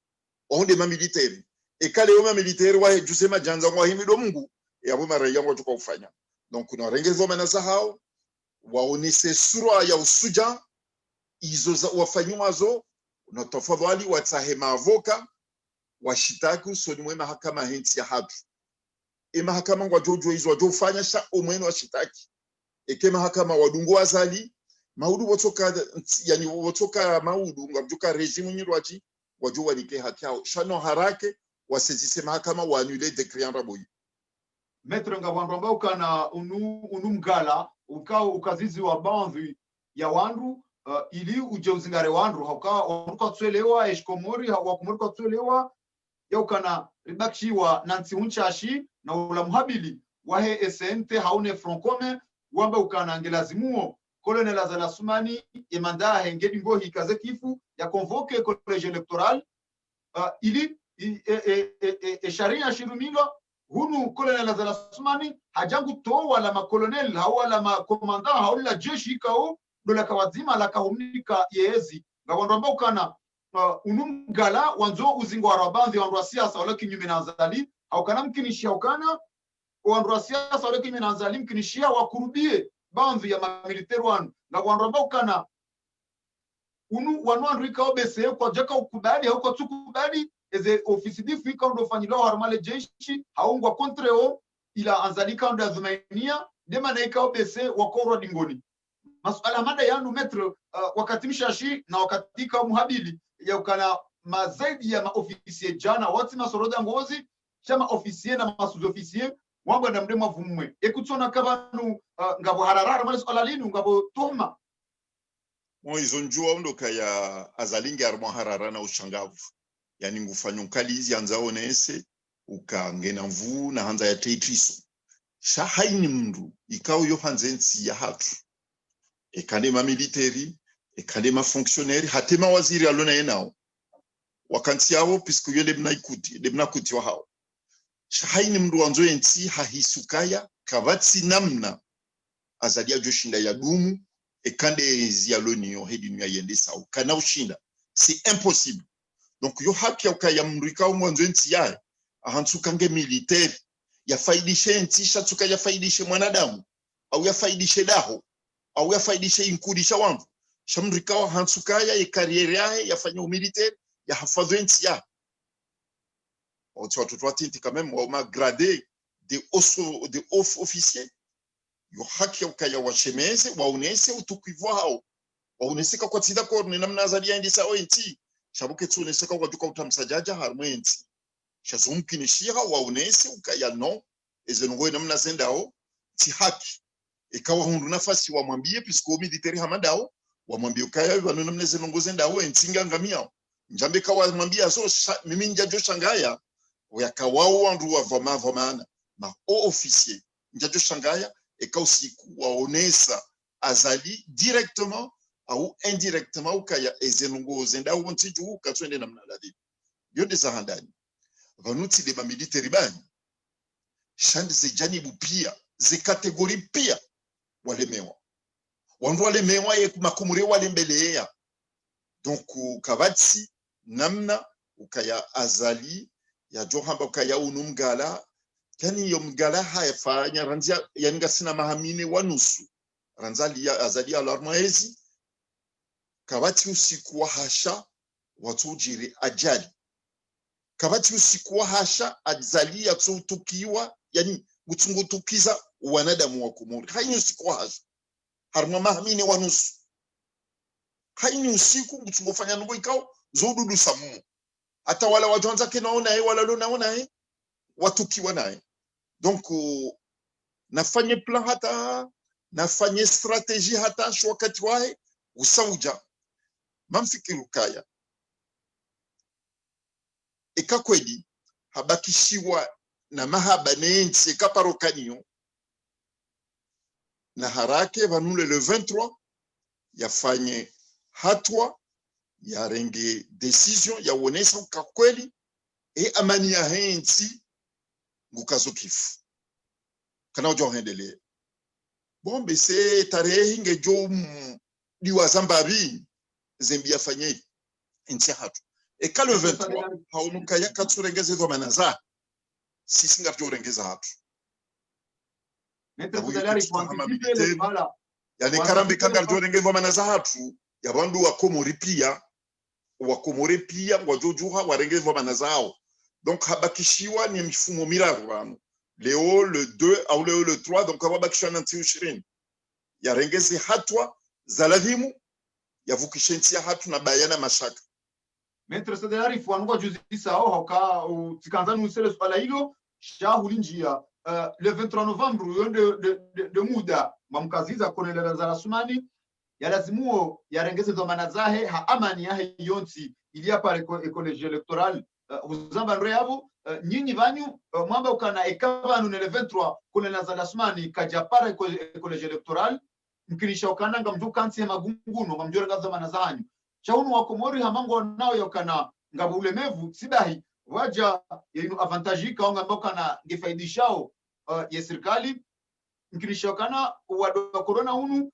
waonde ma militaire ekale yo ma militaire wahe juse majanza wahimida Mungu yabo maraya watu kwa ufanya donc kuna rengezo manasa hao waonese sura ya usuja izo wafanywazo na tafadhali watahe mavoka washitaki usoni mwe mahakama hensi ya hatu mahakama ngwajojo izo wajofanya sha omweno washitaki mahakama wadungu azali maudu wotoka yani wotoka maudu ngabjuka regime nyirwaji wajo wanike haki yao shano harake wasezise mahakama wa annuler decret en raboyi. Maître Ngabwandwamba ukana unumgala ukazizi wa bandhi ya wandu ili uje uzingare wandu hauka tuelewa eshkomori hawakumori kwa tuelewa ya ukana ribakshiwa nansi unchashi na ulamuhabili wahe SNT haune francome wamba ukana ngelazimuo colonel Azala Sumani emanda hengedi ngohi kaze kifu ya convoque collège électoral ili sharia shirumilo hunu colonel Azala Sumani hajangu toa la makolonel hawala makomanda hawala jeshi kao dola kawazima la kahumnika yezi ngabondamba ukana unumgala wanzo uzingo wa rabandhi wandu wa siasa wala kinyume na Azali au kana mkinishia ukana wandu wa siasa wala kinyume na Azali mkinishia wakurubie bandhi ya mamiliteri wanu ngabondamba ukana wanu rika obese kwa jaka ukubali au kwa tukubali eze ofisi difu ikaondo fanyilo harmale jeshi haungwa kontreo ila Azali kaondo ya dhumainia dema na ikaobese wakorwa dingoni. Masuala mada yanu metro wakati mshashi na wakati ka muhabili ya ukana mazaidi ya maofisie jana wati masoroda ngozi chama ofisie na masuzo ofisie wabwa na mdema vumwe ekutsona kabanu ngabo hararara mali swala linu ngabo toma izo njua undoka ya Azalingi armo harara na ushangavu yani ngufanya nkalizi anzaonese ukangena mvu na hanza ya teitriso shahaini mndu ikao yo hanzensi ya hatu ekande ma military ekande ma fonctionnaire hatema waziri alona yenao wakanti yao pisku yele mnaikuti wa hao shahaini mndu wanzo enti hahisukaya kavatsi namna Azali joshinda ya dumu ekande zialoni yo hedi nya yende sawa kana ushinda c'est impossible donc yo haki ya ukaya mndu ikao mwanzo enti yae ahansukange military ya faidishe enti shatsuka ya faidishe mwanadamu au ya faidishe daho au ya faidishe inkudisha wangu shamrikawa hansukaya ya kariere yae yafanya umiliteri ya hafadhu enti ya watu watiti quand même wa gradé de hauts officiers yo haki ya ukaya washemeze waunese utukivwa hao wauneseka kwa tida korne namna Azali yaendisa enti shabuke tuneseka kwa duka utamsajaja harmenti shazumkinishia waunese ukaya no ezengoe namna zendao ti haki ikawa hundu nafasi wamwambie pisko military hamadao wamwambie ukaya bano namna zenongoze ndao entinga ngamia njambe kawa mwambia so mimi njajo shangaya yakawao wandu wa vomana ma officier njajo shangaya eka usiku waonesa Azali directement au indirectement ukaya ezenongoze ndao ntiju katwende namna ladi yode za handani vanuti de military bani shandi zijanibu pia ze kategori pia walemewa wandu walemewa ye makumure walembelea donc kavatsi namna ukaya Azali ya johamba ukaya unumgala yani yo mgala hayafanya ranzia yani gasina mahamine wanusu ranzali ya Azali alarmaezi kavati usiku wa hasha watujiri ajali kavati usiku wa hasha Azali ya tukiwa yani gutungutukiza wanadamu wa kumuri haini usiku wa hasha harma mahamine wanusu haini usiku gutungufanya nungu ikao zodudu samu hata wala wajonza kenaona wala lonaona watukiwa nae donc nafanye plan hata nafanye strategie hata wakati wae usauja mamfikiru kaya ekakweli habakishiwa na mahaba nensi kaparokanio na harake vanule le 23 yafanye hatwa ya renge decision ya wonesa kakweli amani ya hensi ngukazo kifu kana ujo hendele bombe se tarehe ngejo diwa zambabi zembia fanye nti hatu eka le 23 haunuka yakatsurengeze do manaza sisinga turengeza hatu yani karambe kanga jorengeze do manaza hatu ya bandu wa Komori pia wajojuha warengezwa bana zao. Donc habakishiwa ni mifumo miraru banu. Leo le 2 au leo le 3 donc habakishwa na 20 yarengeze hatwa za lazimu yavukishentia hatu na bayana mashaka. Maître Sedelari fuanwa juzi sao hauka tikanzani usele swala hilo shahuli njia le 23 novembre yonde de muda mamkaziza konelera za rasumani ya lazimuo yarengeze dhamana zahe ha amani yahe yonsi ili hapa college electoral uzamba nreabu nyinyi banyu mwamba ukana ekavanu le 23 konelera za rasumani kajapara college electoral mkinisha ukananga mjukansi magunguno ngamjora dhamana zanyu chaunu wa Komori hamango nao yokana ngabu ulemevu sibahi waja yinu avantaji kaonga mboka na ngefaidishao ya serikali mkilishokana wa corona hunu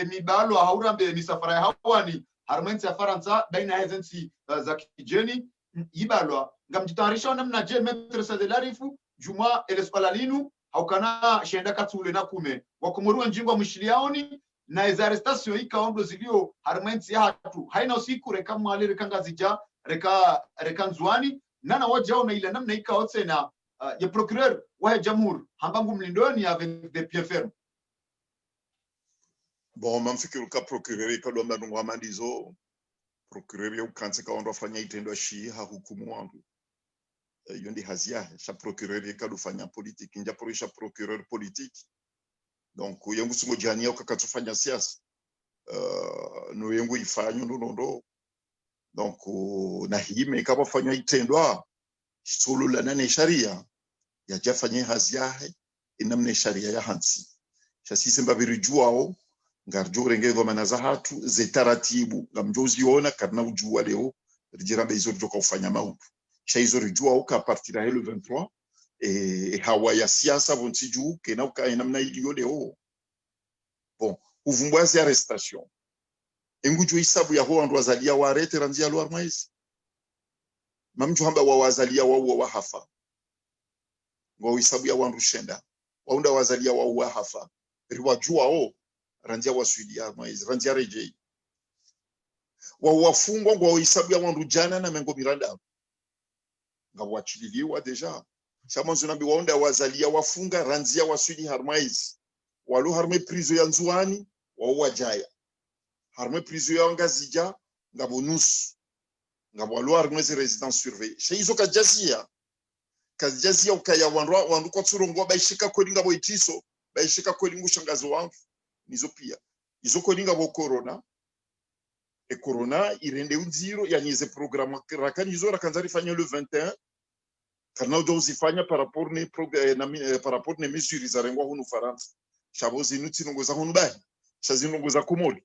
mibalo haurambe misafara ya hawani harmenti ya Faransa baina ya agency za kijeni ibalo ngamjitarisha namna je Maître Sedelarifu juma elespalalinu haukana shenda katule na kume wa Komori wanjingwa mshiliaoni na arrestation ikaondo zilio harmenti ya hatu haina usiku reka mwalire kangazija reka nzuani nana wajao na ile namna ikaotse na ya procureur wa jamhuri hambangu mlindoni avec des pieds fermes. Bon mamfikiru ka procureur ka lomba ndwa mandizo procureur ya ukanse ka ondo fanya itendo shi ha hukumu wangu yondi hazia cha procureur ka dufanya politique nja porisha procureur politique. Donc yengu sungo jania ukakatufanya siasa no yengu ifanyo ndo donc na hime kama fanya itendwa solo la nane sharia ya jafanye haziahe inamne sharia ya hansi shasisi mbabirijwao ngarjo rengezo manaza hatu zetaratibu ngamjoziona karna ujua leo rijirambe hizo joka ufanya mautu shaizo rijwao ka partir ya le 23 hawa ya siasa vontiju kena ukainamna iliyo leo. Bon uvumbwazi arrestation engujo isabu ya ho ndo azalia wa arete ranzia lo armais mamju hamba wa wazalia wa hafa ngo isabu ya wandu shenda waunda wazalia wa hafa riwajua ranzia wa Swidi armais ranzia rejei wa wafungwa ngo isabu ya wandu jana na mengo miranda ngawachililiwa deja chama zinabi waunda wazalia wafunga ranzia wa Swidi armais walu harme prizo ya nzuani wa wajaya harme prizo ya ngazija ngabonus ngabwalu harme residence surveillée sheizo kajazia ukaya wandu kwa tsurongwa baishika kweli ngabo itiso baishika kweli ngushangazo wangu nizo pia izo kweli ngabo corona corona irende unziro yanyeze programme rakanizo rakanzari fanya le 21 kana uzifanya par rapport ne mesures za rengwa hunu Faransa shabozi nutsinongoza hunu bai shazinongoza Komori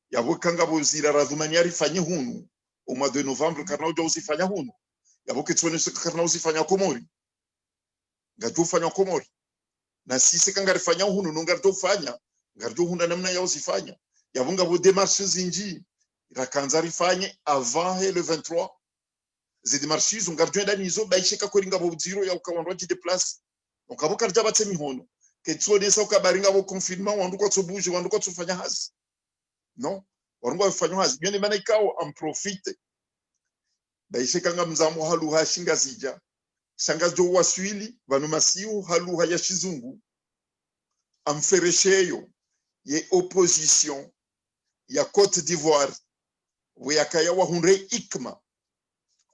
yabo kanga bozira radhumani arifanye hunu au mois de novembre kana uzifanya hunu yabo kitsone kana uzifanya Komori ngatufanya Komori na sisi kanga rifanya hunu nongatofanya ngarjo hunda namna ya uzifanya yabo ngabo démarches zinji rakanza rifanye avant le 23 zi démarches ngarjo ndanizo baishika kweli ngabo zero ya ukawandwa de place donc abo karja batsemi hono ketsone sa ukabaringa bo confinement wandu kwa tsobuje wandu kwa tsofanya hazi non wandu kwa fanya hazi bien maana ikao en profite baishika nga mzamo halu hashinga zija shangazo waswili banu masiu halu haya shizungu amferesheyo ye opposition ya Côte d'Ivoire weyakaya wa hunre ikma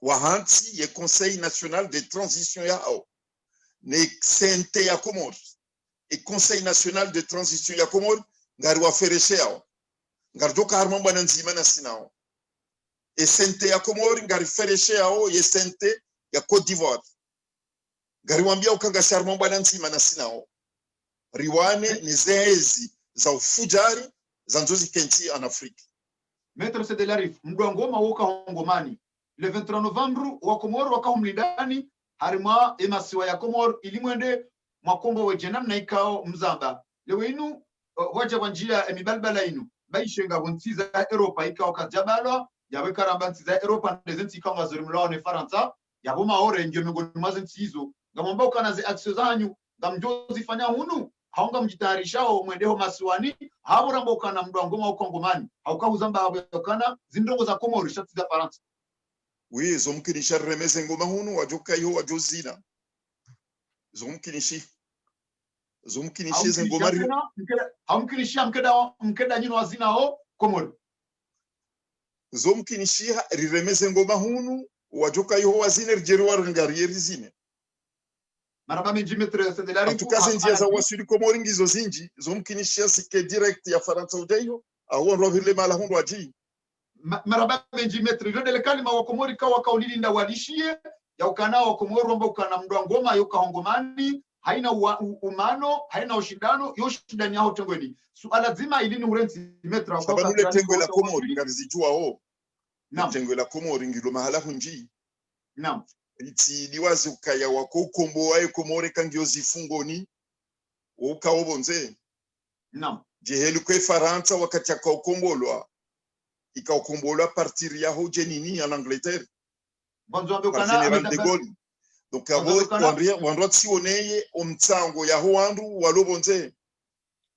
wa hanti ye Conseil national de transition yao ne sente ya Comores et Conseil national de transition ya Comores ngari wa feresheo ngardo karma bwana nzima na sinao et sente ya Comores ngari feresheo ye sente ya Côte d'Ivoire ngari wambia ukanga sharma bwana nzima na sinao riwane ni zezi za ufujari za nzozi kenti en Afrique. Maître Sedelari mdongoma woka hongomani le 23 novembre wa Komoro wakahumlindani harima emasiwa ya Komoro ilimwende makombo wejenam na ikao mzamba lewe inu waja wanjia emibalbala inu baishenga wontiza Europa ikao kajabalo yawe karamba ntiza Europa ndezenti ikao ngazirimlao ne Faransa yabo maore ndio mingoni mazenti hizo ngamomba ukana ze action zanyu ngamjozi fanya hunu haunga mjitayarishao mwendeho masiwani haburambo kana mdu ngoma ukongomani haukahuzamba abokana zindongo za Komoro shati za Faransa oui zomkinisha remeze ngoma hunu wajoka yo wajozina zomkinishi ngoma haumkinishia mkeda nyino wazina ho Komoro zomkinishi riremeze ngoma hunu wajoka yo wazina rjeri warangarieri zine maraba menjimetre sedelari tukaze njia za wasili Komoro ngizo zinji zomkinishia sike direct ya Faransa ujayo aho rovile mala hundu aji maraba menjimetre jodele kalima wa Komori kawa kaulilinda walishie ya ukana wa Komoro romba ukana mdu ngoma yo kahongomani haina umano haina ushindano yo shindani yao tengweni suala zima ilini urenzi metra kwa ule tengwe la Komori ngalizijua ho tengwe la Komori ngilo mahala hunji naam iti liwazi ukaya wako ukombo wae Komori kangio zifungoni ukaobonze naam jehelu kwe Faransa wakati akaukombolwa ikaukombolwa partir ya hoje nini en Angleterre bonzo ambe kana General de Gaulle donc abo wanrot sioneye omtsango ya hoandu walobonze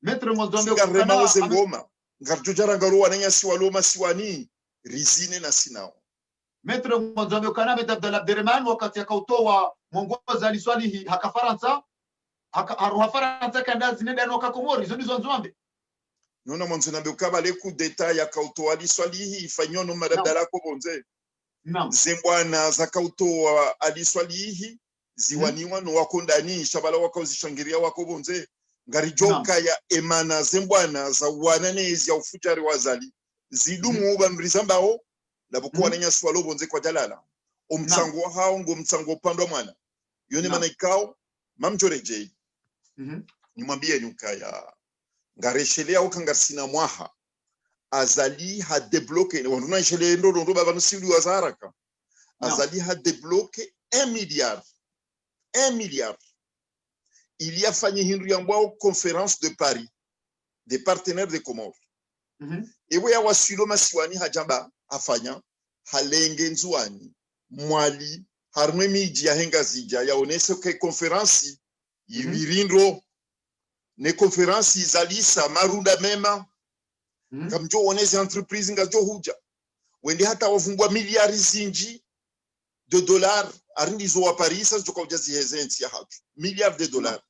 metre mozambe kana ngoma ngarjojara ngaro wanenya siwaloma siwani rizine na sinao metre mozambe kana bet Abdallah Abderrahman wakati akautoa mwongoza aliswali haka Faransa haka Faransa kanda zineda no Komoro hizo ndizo nzombe nona mwanzo na bekaba le coup d'état ya kautoa aliswali ifanyo no madadala ko bonze naam zembwana zakautoa aliswali ziwaniwa no wakondani shabala wakauzishangiria wako bonze ngarijoka ya emana zembwana za wananezi ya ufutari wazali zidumu bamrizambao labukuwa nenya swalo bonze kwa jalala omtsango hao ngo mtsango pandwa mwana yone mana ikao mamjoreje nimwambie nyukaya ngareshelea ukangasina mwaha azali ha débloqué wanduna ishele ndo baba nusili wazaraka azali ha débloqué 1 milliard il y a fanyi hindu yambao conférence de Paris des partenaires de Comores ewe ya wasilo masiwani hajamba afanya halenge nzuani mwali harmwe miji ya henga zija yaonese ke konferansi yibirindo ne konferansi zalisa marunda mema kamjo oneze entreprise ngajo huja wende hata wavumbwa miliari zinji de dollars arindizo wa Paris zo kwa ujazi hezensi ya hatu miliard de dollars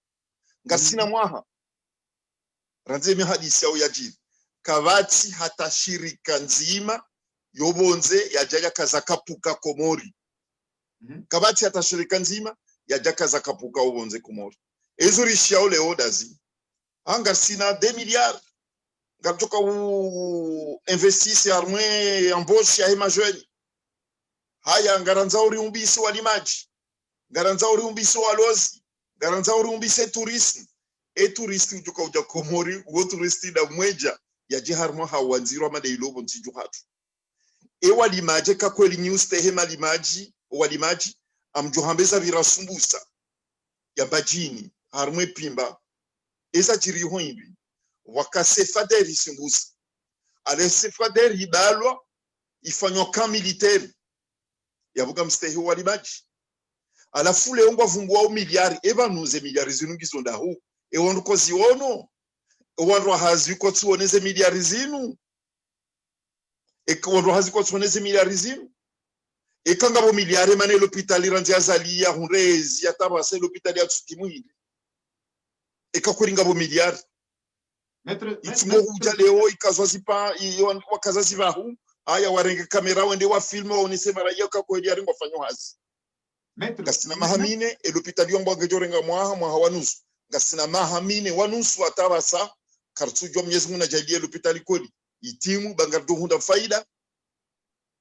ngasina mwaha ranze mi hadisi au yajiri kavati hata shirika nzima yobonze yajaja kazakapuka Komori kavati hata shirika nzima yajaja kazakapuka obonze Komori ezurishia ole odazi anga sina 2 milliards ngatoka u investisse armé embauche ya hemajweni haya ngaranza uri umbisi walimaji ngaranza uri umbisi walozi ngaranza uri umbisi tourisme touriste ujuka uja Komori wo touriste da mweja ya jiharmo hawanziro madeilobo ntiju hatu walimaje ka kweli news te walimaji amjohambeza virasumbusa ya bajini harmwe pimba eza jiriho hivi wakasefaderi simbusa ale sefaderi ibalwa ifanywa kama militaire yavuga mstehi walimaji ala fule ongwa vumbwa o miliari ebanuze miliari zinungizo ndaho wanduko ziono wandu hazi ko tuoneze miliari zinu wandu hazi ko tuoneze miliari zinu ekanga bo miliari mane l'hôpital iranzi azalia hunrezi yatabase l'hôpital ya tsukimuhindi ekakuringa bo miliari itimo uja leo ikazwazipa wakazazi bahu haya warenge kamera wende wa film waonese marayo kakweli ari ngofanywa hazi gasina mahamine l'hôpital yombo ngejorenga mwaha wanusu gasina mahamine wanusu atabasa kartujo Mwenyezi Mungu najalie l'hôpital kodi itimu bangardo hunda faida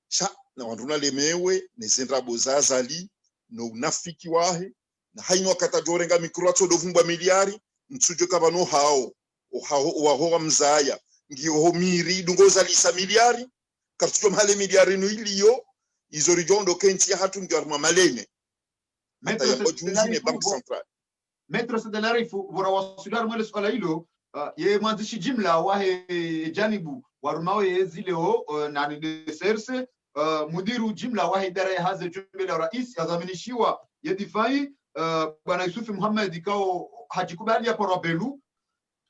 sha na wanduna lemewe nezendra bozazali no unafiki wahe na haino wakatajorenga mikroato dovumbwa miliari nsujo kabano hao wa mzaya ngiyo miri dungoza lisa miliari kartujo mahale miliari no iliyo izorijondo kenti ya hatu ngarma malene hata ya ojuzi ne bank central metro sedalarifu bora wasudar mwele swala hilo ye mwanzishi jimla wahe janibu warumawe zileo na nideserse mudiru jimla wahe idara ya haze jumbe la rais yazaminishiwa yedifai bwana Yusufi Muhammad ikao hajikubali ya parabelu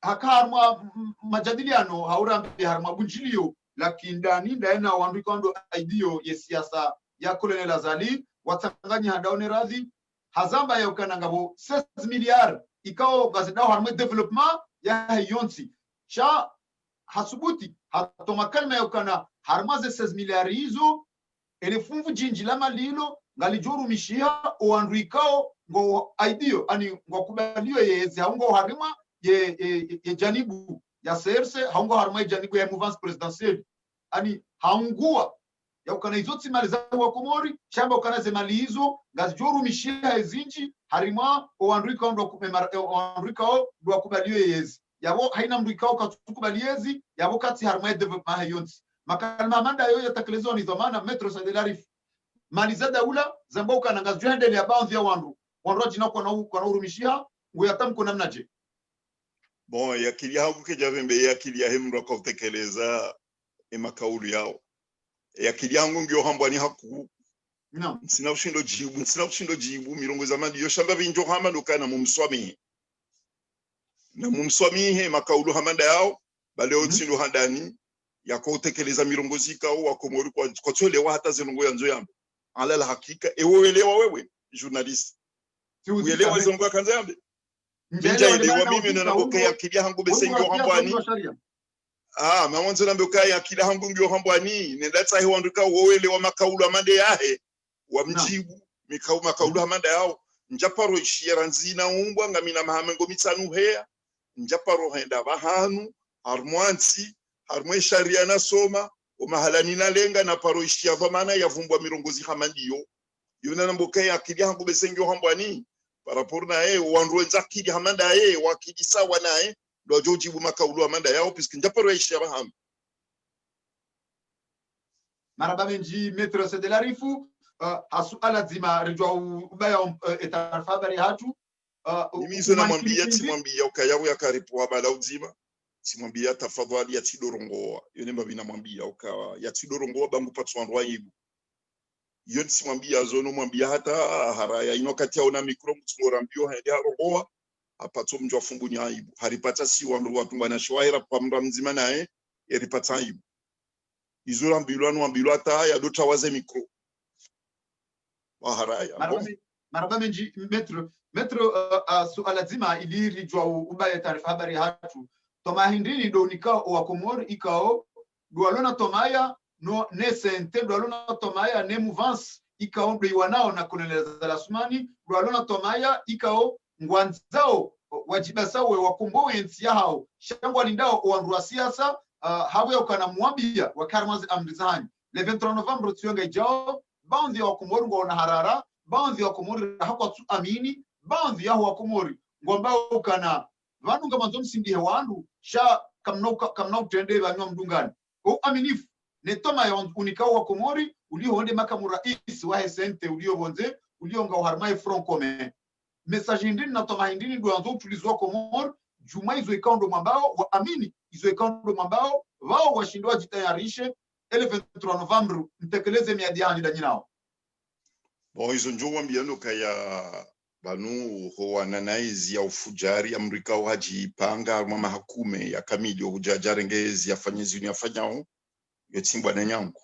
hakarma majadiliano haurambe harma bunjilio lakini ndani ndaena wandu kwando aidio ya siasa ya Colonel Azali watanganya hadaone radhi hazamba ya ukana ngabo 16 miliard ikao gazidao harma development ya yonsi cha hasubuti hatoma kalma ya ukana harma 16 miliard hizo elefumvu jinji la malilo ngalijuru mishia oandu ikao ngo aidio ani ngo kubaliwa yezi haungo harima ye janibu ya serse haungo harma janibu ya mouvance présidentielle ani haungua ya ukana izoti mali za wa Komori shamba ukana ze mali hizo ngazijuru mishia ezinji harima oandrika ndo kumemara oandrika ndo kubaliwe yezi yabo haina mrikao katukubaliezi yabo kati harma development hayonsi makalma manda yo yatekelezwa ni dhamana metro sadelari mali za daula zamboka na ngazijua ndele ya baadhi ya wandu jina kwa urumishia nguyatamko namna je. Bon, yakili hangu kejavembe yakili ya hemro kwa kutekeleza makaulu yao. Yakili yangu ngio hambwani haku. No. Sina ushindo jibu mirongo zamani yo shamba vinjo hama nukana mumswami. Na mumswami he makaulu hamanda yao bale otsindo handani yako kutekeleza mirongo zika wa Komori kwa tolewa hata zinongo ya nzo yambe. Ala la hakika eweelewa wewe journalist. Uelewa hizo ngo kanza yambe. Njelewa mimi na bokea akili yangu besengo hambwani. Mawanzo na bokea akili yangu ngio hambwani nenda tsahi wanduka woelewa makaulu amande yahe wa mjibu makaulu amanda yao njaparo ishira nzina umbwa ngamina mahamengo mitsanu hea njaparo henda bahanu harmwansi harmwe sharia na soma umahalani na lenga na paro ishia dhamana yavumbwa mirongozi hamandiyo yuna nambokea akili yangu besengo hambwani parapor na wandu wenzakidi hamanda wakidi sawa nae ndo jojibu makaulu amanda yao piski njaparo ishia baham maraba menji metro sedelarifu hasuala zima rejwa ubaya etarifa bari hatu nimizo na mwambia ukayawo ya karibu habala uzima simwambia tafadhali ya tidorongoa yone mbina mwambia ukawa ya tidorongoa bangu patwandu waibu yone simwambia zono mwambia hata haraya inokati yaona mikro mtungorambio hende harongoa apato mjwa fungu aibu haripata si wandu watu bana shwaira kwa mra mzima nae yaripata aibu izura mbilwa hata ya dota waze mikro waharaya maraba menji metro suala zima iliri jwa ubaya taarifa habari hatu toma hindini do nikao wa Komori ikao dualona tomaya no nesente dualona tomaya ne mouvance ikao do iwanao na Colonel Asmani dualona tomaya ikao ngwanzao wajibasao wakumbowe ntia hao shangwa lindao wandu siasa hawe ukana mwambia wakarmazi amrizani le 23 Novembre tuyonga ijao baadhi ya Wakomori ngona harara baadhi ya Wakomori hakwa tu amini baadhi ya Wakomori ngomba ukana vandu ngama nzomsindi hewandu sha kamna utende banywa mdungani o aminifu netoma ya unikao wa Komori ulioonde makamu rais wa SNT uliobonze ulionga uharmai front commun message ndini na toma ndini ndo anzo utulizwa Komori juma hizo ikaundo mambao wa amini hizo ikaundo mambao wao washindwa jitayarishe ele 23 Novembre mtekeleze miadi yani danyinao. Bon hizo njoo wambiano kaya banu hoana naizi ya ufujari Amerika haji panga mama hakume ya kamili hujajarengezi yafanyezi ni afanyao yotimbwa na nyangu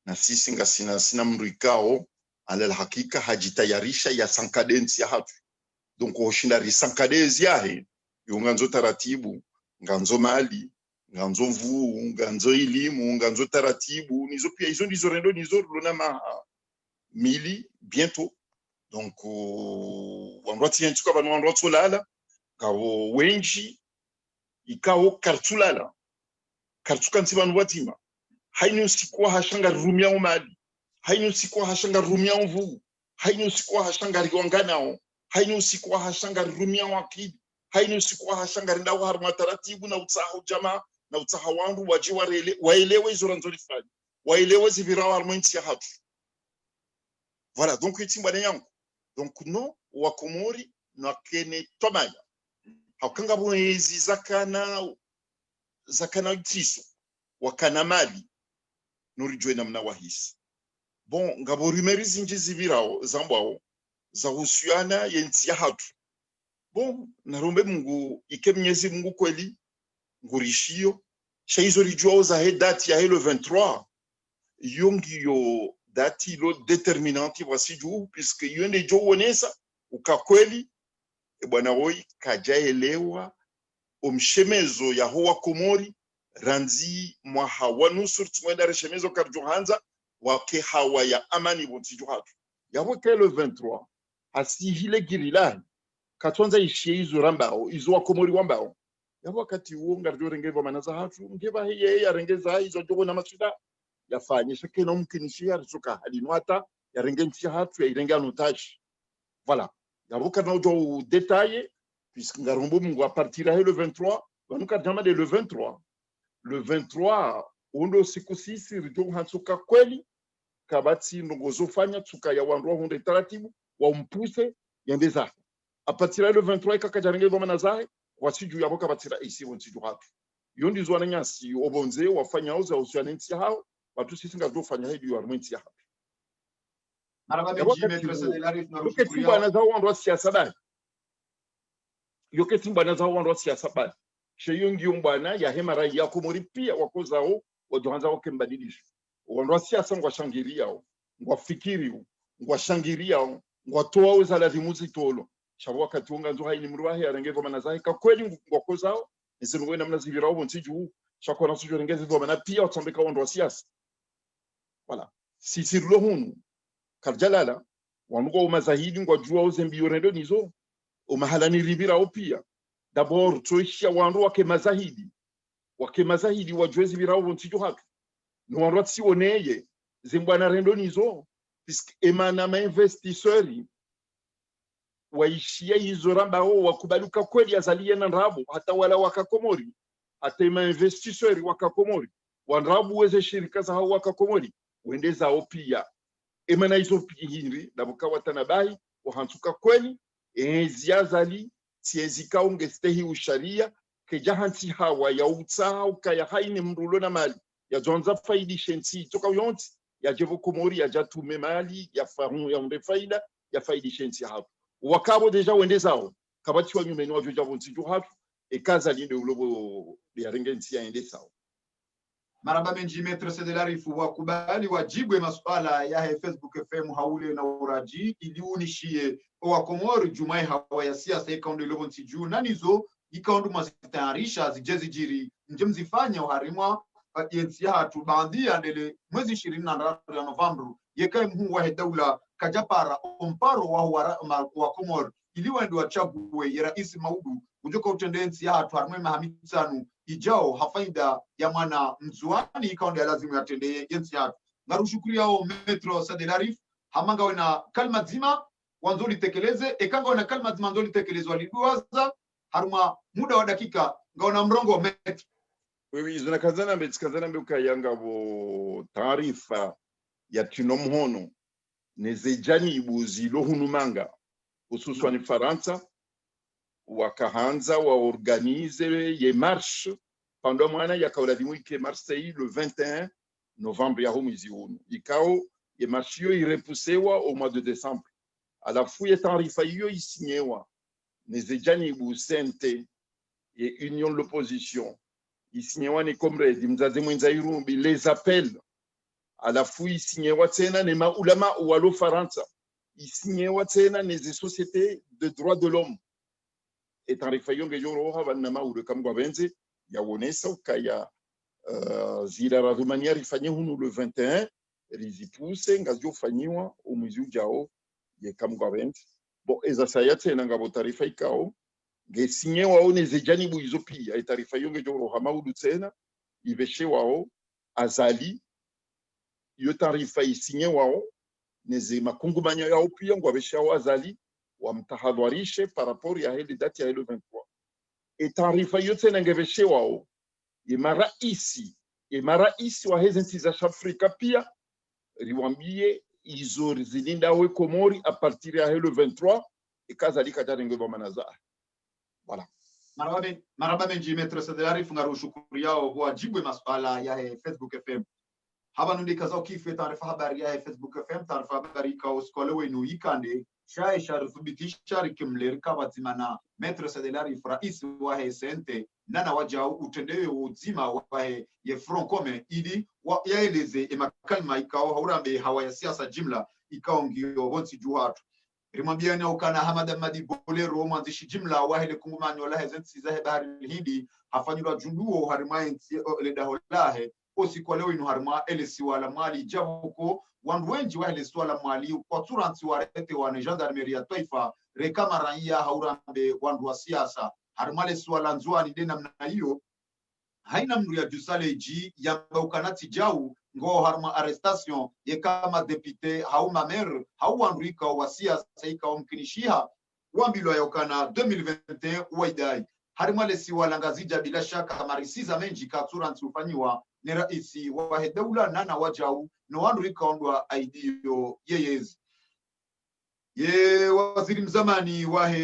na sisi ngasina sina Amerikao ala hakika hajitayarisha ya sankadensi ya hatu donc hoshinda ri sankadensi yahe yunganzo taratibu nganzo mali nganzo mvu nganzo elimu nganzo taratibu nizo pia hizo ndizo rendo nizo lona mili bientôt donc wanroti yentuka banu wanroto lala kawo wenji ikawo kartulala kartuka nsibanu watima hainu sikwa hashanga rumia umali hainu sikwa hashanga rumia mvu hainu sikwa hashanga riwanganao hainu sikwa hashanga rumia wakidi hainu sikwa hashanga rinda harma taratibu na utsahu jamaa na utsaha wandu wajiwa waelewe hizo ranzo lifanya waelewe zivirawa harmonisi ya hatu voilà donc itimba yangu donc no wa Komori na kene tomaya hakanga bonezi zakana itiso wakana mali norijwe namna wahisi bon ngabo rumeri zinji zivirao zambao za husiana yensi ya hatu Bon, narombe Mungu ike Mwenyezi Mungu kweli ngurishio shaizo lijua za he dati ya le 23 yongiyo dati lo determinanti wasi juu puisque yende jo wonesa ukakweli bwana woi kajaelewa omshemezo ya hoa Komori ranzi mwa hawa nusur tumwenda reshemezo karjohanza wake hawa ya amani bonti hatu ya wake le 23 hasi hile girilahi katonza ishie izo rambao izo wa Komori wambao ya wakati huo ngarjo rengeva manaza hatu ngeva hiye ya rengeza izo jogo na masuda yafanye shake na mkinishia risuka halinwata ya rengentia hatu ya irenga notaji voilà ya boka na jo détaillé puisque ngarumbu Mungu a partir ya le 23 banuka jama de le 23 undo siku sisi rijo hansuka kweli kabati ndongozo fanya tsuka ya wandu hunde taratibu wa umpuse yendeza a partir ya le 23 kakajarenge boma nazahe wasiju ya boka batira isi wonsiju hatu yondi zwana nyasi obonze wafanya uza usianentia hao watu sisi ngazo fanya hiyo armenti ya hapa maraba benji metrese de l'arif na rushukuria bwana za wandu wa siasa bali yoketi bwana za wandu wa siasa bali sheyungi bwana ya hemara ya Komori pia wakozao wajohanza wakembadilisha wandu wa siasa ngwashangiria ngwafikiri ngwashangiria ngwatoa uza lazimu zitolo shabu wakati unga nzo haini mruahi arengeko manazahi ka kweli ngwakozao nisinwe namna zivira bontsiju shakona sujo rengezi zo bana pia watambeka wandu wa siasa voilà si sirlo hunu karjalala wanugo mazahidi ngwajua uzembio rendo nizo umahalani ribira opia d'abord toishia wandu wake mazahidi wajwezi birao bontijo hatu no wandu sioneye zimbwana rendo nizo puisque emana ma investisseurs waishia hizo rambao wakubaluka kweli azalie na rabo hata wala wakakomori hata ma investisseurs wakakomori wanrabu weze shirika za hao wakakomori wendeza opia emana hizo pihiri na bukawa tanabai wahansuka kweli ziazali tiezika ungestehi usharia kejahansi hawa ya utsa ukaya haini mrulo na mali ya zonza faidi shensi toka yonti ya jevo Komori ya jatume mali ya faru ya unde faida ya faidi shensi hapo wakabo deja wendezao kabati wa nyumeni wa joja bonti jo hapo ekaza linde ulobo ya rengensi ya ende sawa maraba benji metrese de l'arif wakubali wajibwe masuala ya Facebook FM haule na uraji iliunishie wa Komori jumai hawa ya siasa ikaundu ilobo ntiju nanizo ikaundu mazitayarisha zijezi jiri njemzifanya uharimwa yensi hatu bandia ndele mwezi 23 ya November yekai mhu wa daula kajapara omparo wa Komori iliwendo wachaguwe ya Rais Maudu ujoka utendensi hatu harimwe mahamitsanu ijao hafaida ya mwana mzuani ikaundu ya lazimu ya tende yensi hatu narushukuria o metro sadelarif hamanga wena kalma zima wanzoli tekeleze ekanga wena kalma zima wanzoli tekeleze waliduaza haruma muda wa dakika ngaona mrongo metro wewe zinakazana mbetsikazana mbukayanga bo taarifa ya tinomhono nezejani ibuzi lohunumanga hususan Faransa wakahanza wa organize ye marche pendant mwana ya kauladimu ike Marseille le 21 novembre ya humizi hunu ikao ye marche yo irepusewa au mois de décembre à la fouille taarifa yo isignewa nezejani ibu sente et union de l'opposition isignewa ni comrade mzazi mwenza irumbi les appels à la fouille isignewa tena ne maulama walo Faransa isignewa tena ne sociétés de droits de l'homme et taarifa yo ngejoro habanna maulu kamgwa benze ya wonesa ukaya zira radumania rifanye hunu le 21 rizipuse ngazio fanyiwa umwezi ujao ye kamgwa benze bo eza sayate na ngabo taarifa ikao ngesinye wao nezejani buizo pia e taarifa yo ngejoro hamaudu tena ibeshe wao azali yo taarifa isinye wao neze makungumanya yao pia ngwabeshe wao azali wamtahadharishe par rapport ya hili dati ya le 23 e taarifa yote nangeveshe wao maraisi wa hizi nchi za Afrika pia riwambie izo zilinda we Komori a partir ya le 23 ikazalika tarenge ba manaza voilà maraba benji metrese de l'arif ngarushukuri yao wajibwe masuala ya Facebook FM haba nundi kazao kife taarifa habari ya Facebook FM taarifa habari ka uskole wenu ikande shae sharithibitisha rikimlerika watimana Maître Sedelari rais wahe sente nana waja utendewe uzima wahe ye front commun ili yaeleze emakalma ikao haurambe hawa ya siasa jimla ikao ngio honsi juhatu rimwambiani ukana Hamad Ahmadi Bolero mwanzishi jimla wahele kungumanyo lahe zensi zahe bahari hindi hafanyura junduo harimaye le daholahe osi kwa leo inu harima ele siwala mali jabuko wandu wenji wahele siwala mali kwa turansi warete wane gendarmerie ya taifa rekama raia haurambe wandu wa siasa harimale siwala nzuani dena mna hiyo haina mnu ya jusale ji ya ukanati jau ngo harma arrestation ye kama député hauma maire hauandrika wa siasa ika mkinishiha wambilo yokana 2021 waidai harimale siwala ngazija bila shaka marisiza menji katuransi ufanyiwa ni raisi wa hedaula nana wajau no wandrika ondwa aidio yeyezi ye waziri mzamani wahe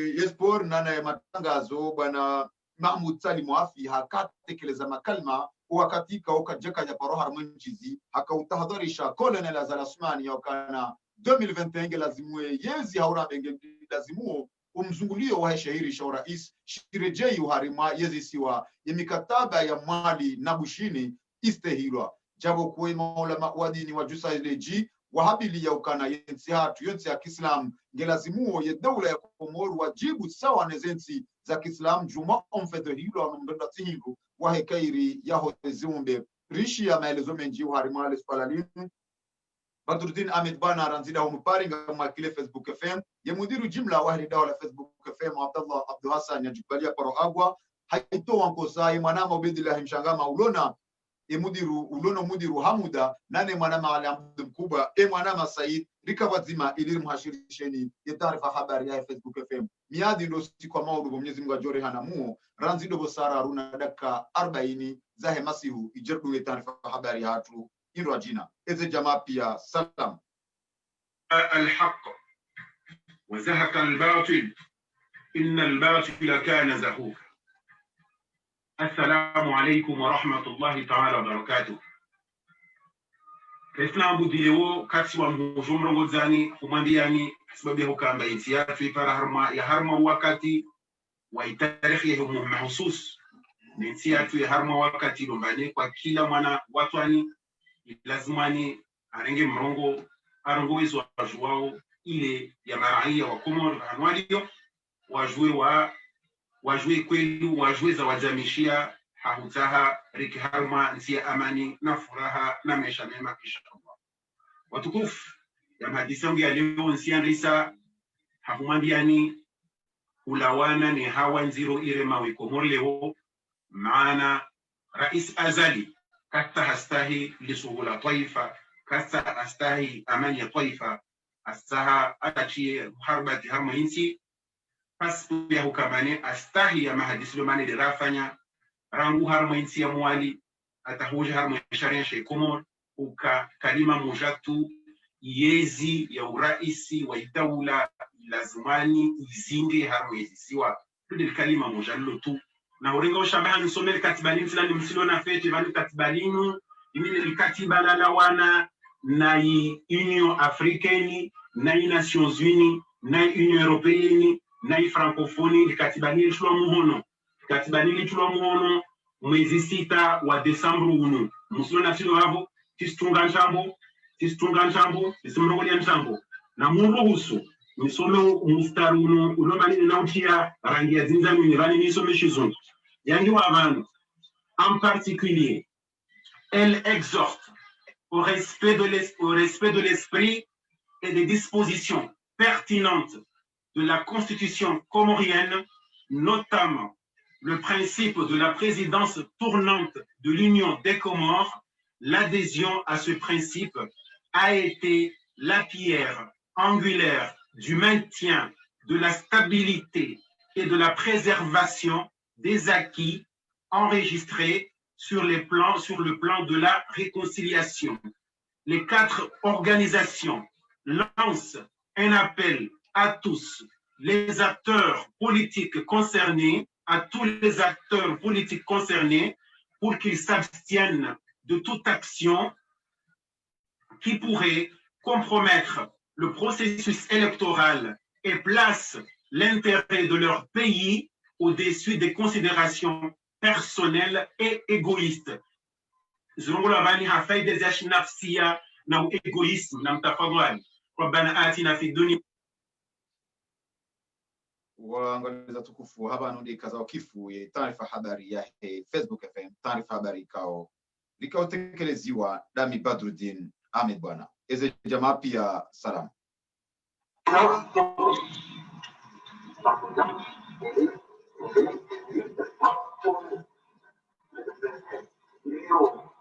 yespor nana ya matangazo bwana Mahmoud Salim Wafi hakatekeleza makalma wakati kaukajeka ya paroha harmanjizi hakautahadharisha Colonel Azal Asmani yakana 2021 lazimwe yezi haura benge lazimuo umzungulio wa shahiri sha rais shirejei uharima yezi siwa mikataba ya mali na bushini istehilwa jabo kuwe maulama wadini wa jusaileji wahabili ya ukana yensi hatu yensi ya Kiislamu ngelazimuo ye dawla ya Komoru wajibu sawa nezensi za Kiislamu juma omfedo hilo anumbenda tihilu wahe kairi ya hozumbe rishi ya maelezo menji uharima ale spalalinu Badruddin Ahmed Bana ranzida humuparinga makile Facebook FM ye mudiru jimla wahli dawla Facebook FM Abdullah Abdul Hassan ya jikubalia paro agwa haito wankosa imanama ubedila himshangama ulona mudiru Hamuda nane mwanama Ali Abdul Mkuba mwanama Said rikabazima ili muhashirisheni ya taarifa habari ya Facebook FM miadi ndo siku maudu Mwenyezi Mungu ajore hanamuo ranzido bosara runa daka 40 zahe masihu ijerdu ya taarifa habari hatu ilo jina eze jamaa pia salam الحق وزهق الباطل إن الباطل كان زهوقا السلام عليكم ورحمة الله تعالى وبركاته كيفنا بديو كاتي ومجمر وزاني ومبياني سبب هكام بينسيات في فرهرما يهرما وكاتي ويتاريخ محسوس نسيات في هرما وكاتي لمباني وكيلا منا وطواني lazimani arenge mrongo arongowezo wajuao ile ya maraia wa Komoro anwalio wajue kwelu wajue za wajamishia hahutaha riki harma nsia amani na furaha na maisha mema kisha Allah watukufu ya mahadisangu ya leo nsia risa hahumambiani ulawana ni hawa nziro irema wa Komoro leo maana rais azali كتا هستاهي لسهولة طيفة كتا هستاهي أمانية طيفة أستاها أتاشي محاربة هرما ينسي بس بيهو كماني أستاهي أما هدس بماني درافانيا رانغو هرما ينسي أموالي أتهوج هرما يشارين شي كومور وكا كلمة مجاتو يزي يو رئيسي ويدولة لازماني يزيني هرما يزيسيوا كل الكلمة مجالوتو na urenga ushambaha nisomele katibalini fulani msilo na fete vani katibalini imile likatiba la lawana na Union Africaine na Nations Unies na Union Européenne na Francophonie likatibalini chulwa muhono katibalini chulwa muhono mwezi 6 wa Desemba uno msilo na silo hapo tistunga njambo isimrogoli njambo na muruhusu nisome mustari uno unomani nautia rangi ya zinzanu nivani nisome shizungu yani wavanu en particulier elle exhorte au respect de l'esprit et des dispositions pertinentes de la constitution comorienne, notamment le principe de la présidence tournante de l'Union des Comores. L'adhésion à ce principe a été la pierre angulaire du maintien de la stabilité et de la préservation des acquis enregistrés sur le plan de la réconciliation. Les 4 organisations lancent un appel à tous les acteurs politiques concernés, pour qu'ils s'abstiennent de toute action qui pourrait compromettre le processus électoral et placent l'intérêt de leur pays au-dessus des considérations personnelles et égoïstes. زنقول هفايدة زاش نفسية نو إيغويسم نم تفضل ربنا آتنا في الدنيا waangaliza tukufu haba nundi kaza kifu ya taarifa habari ya Facebook FM taarifa habari likao tekeleziwa Dami Badruddin Ahmed bwana eze jamaa pia salam Yo,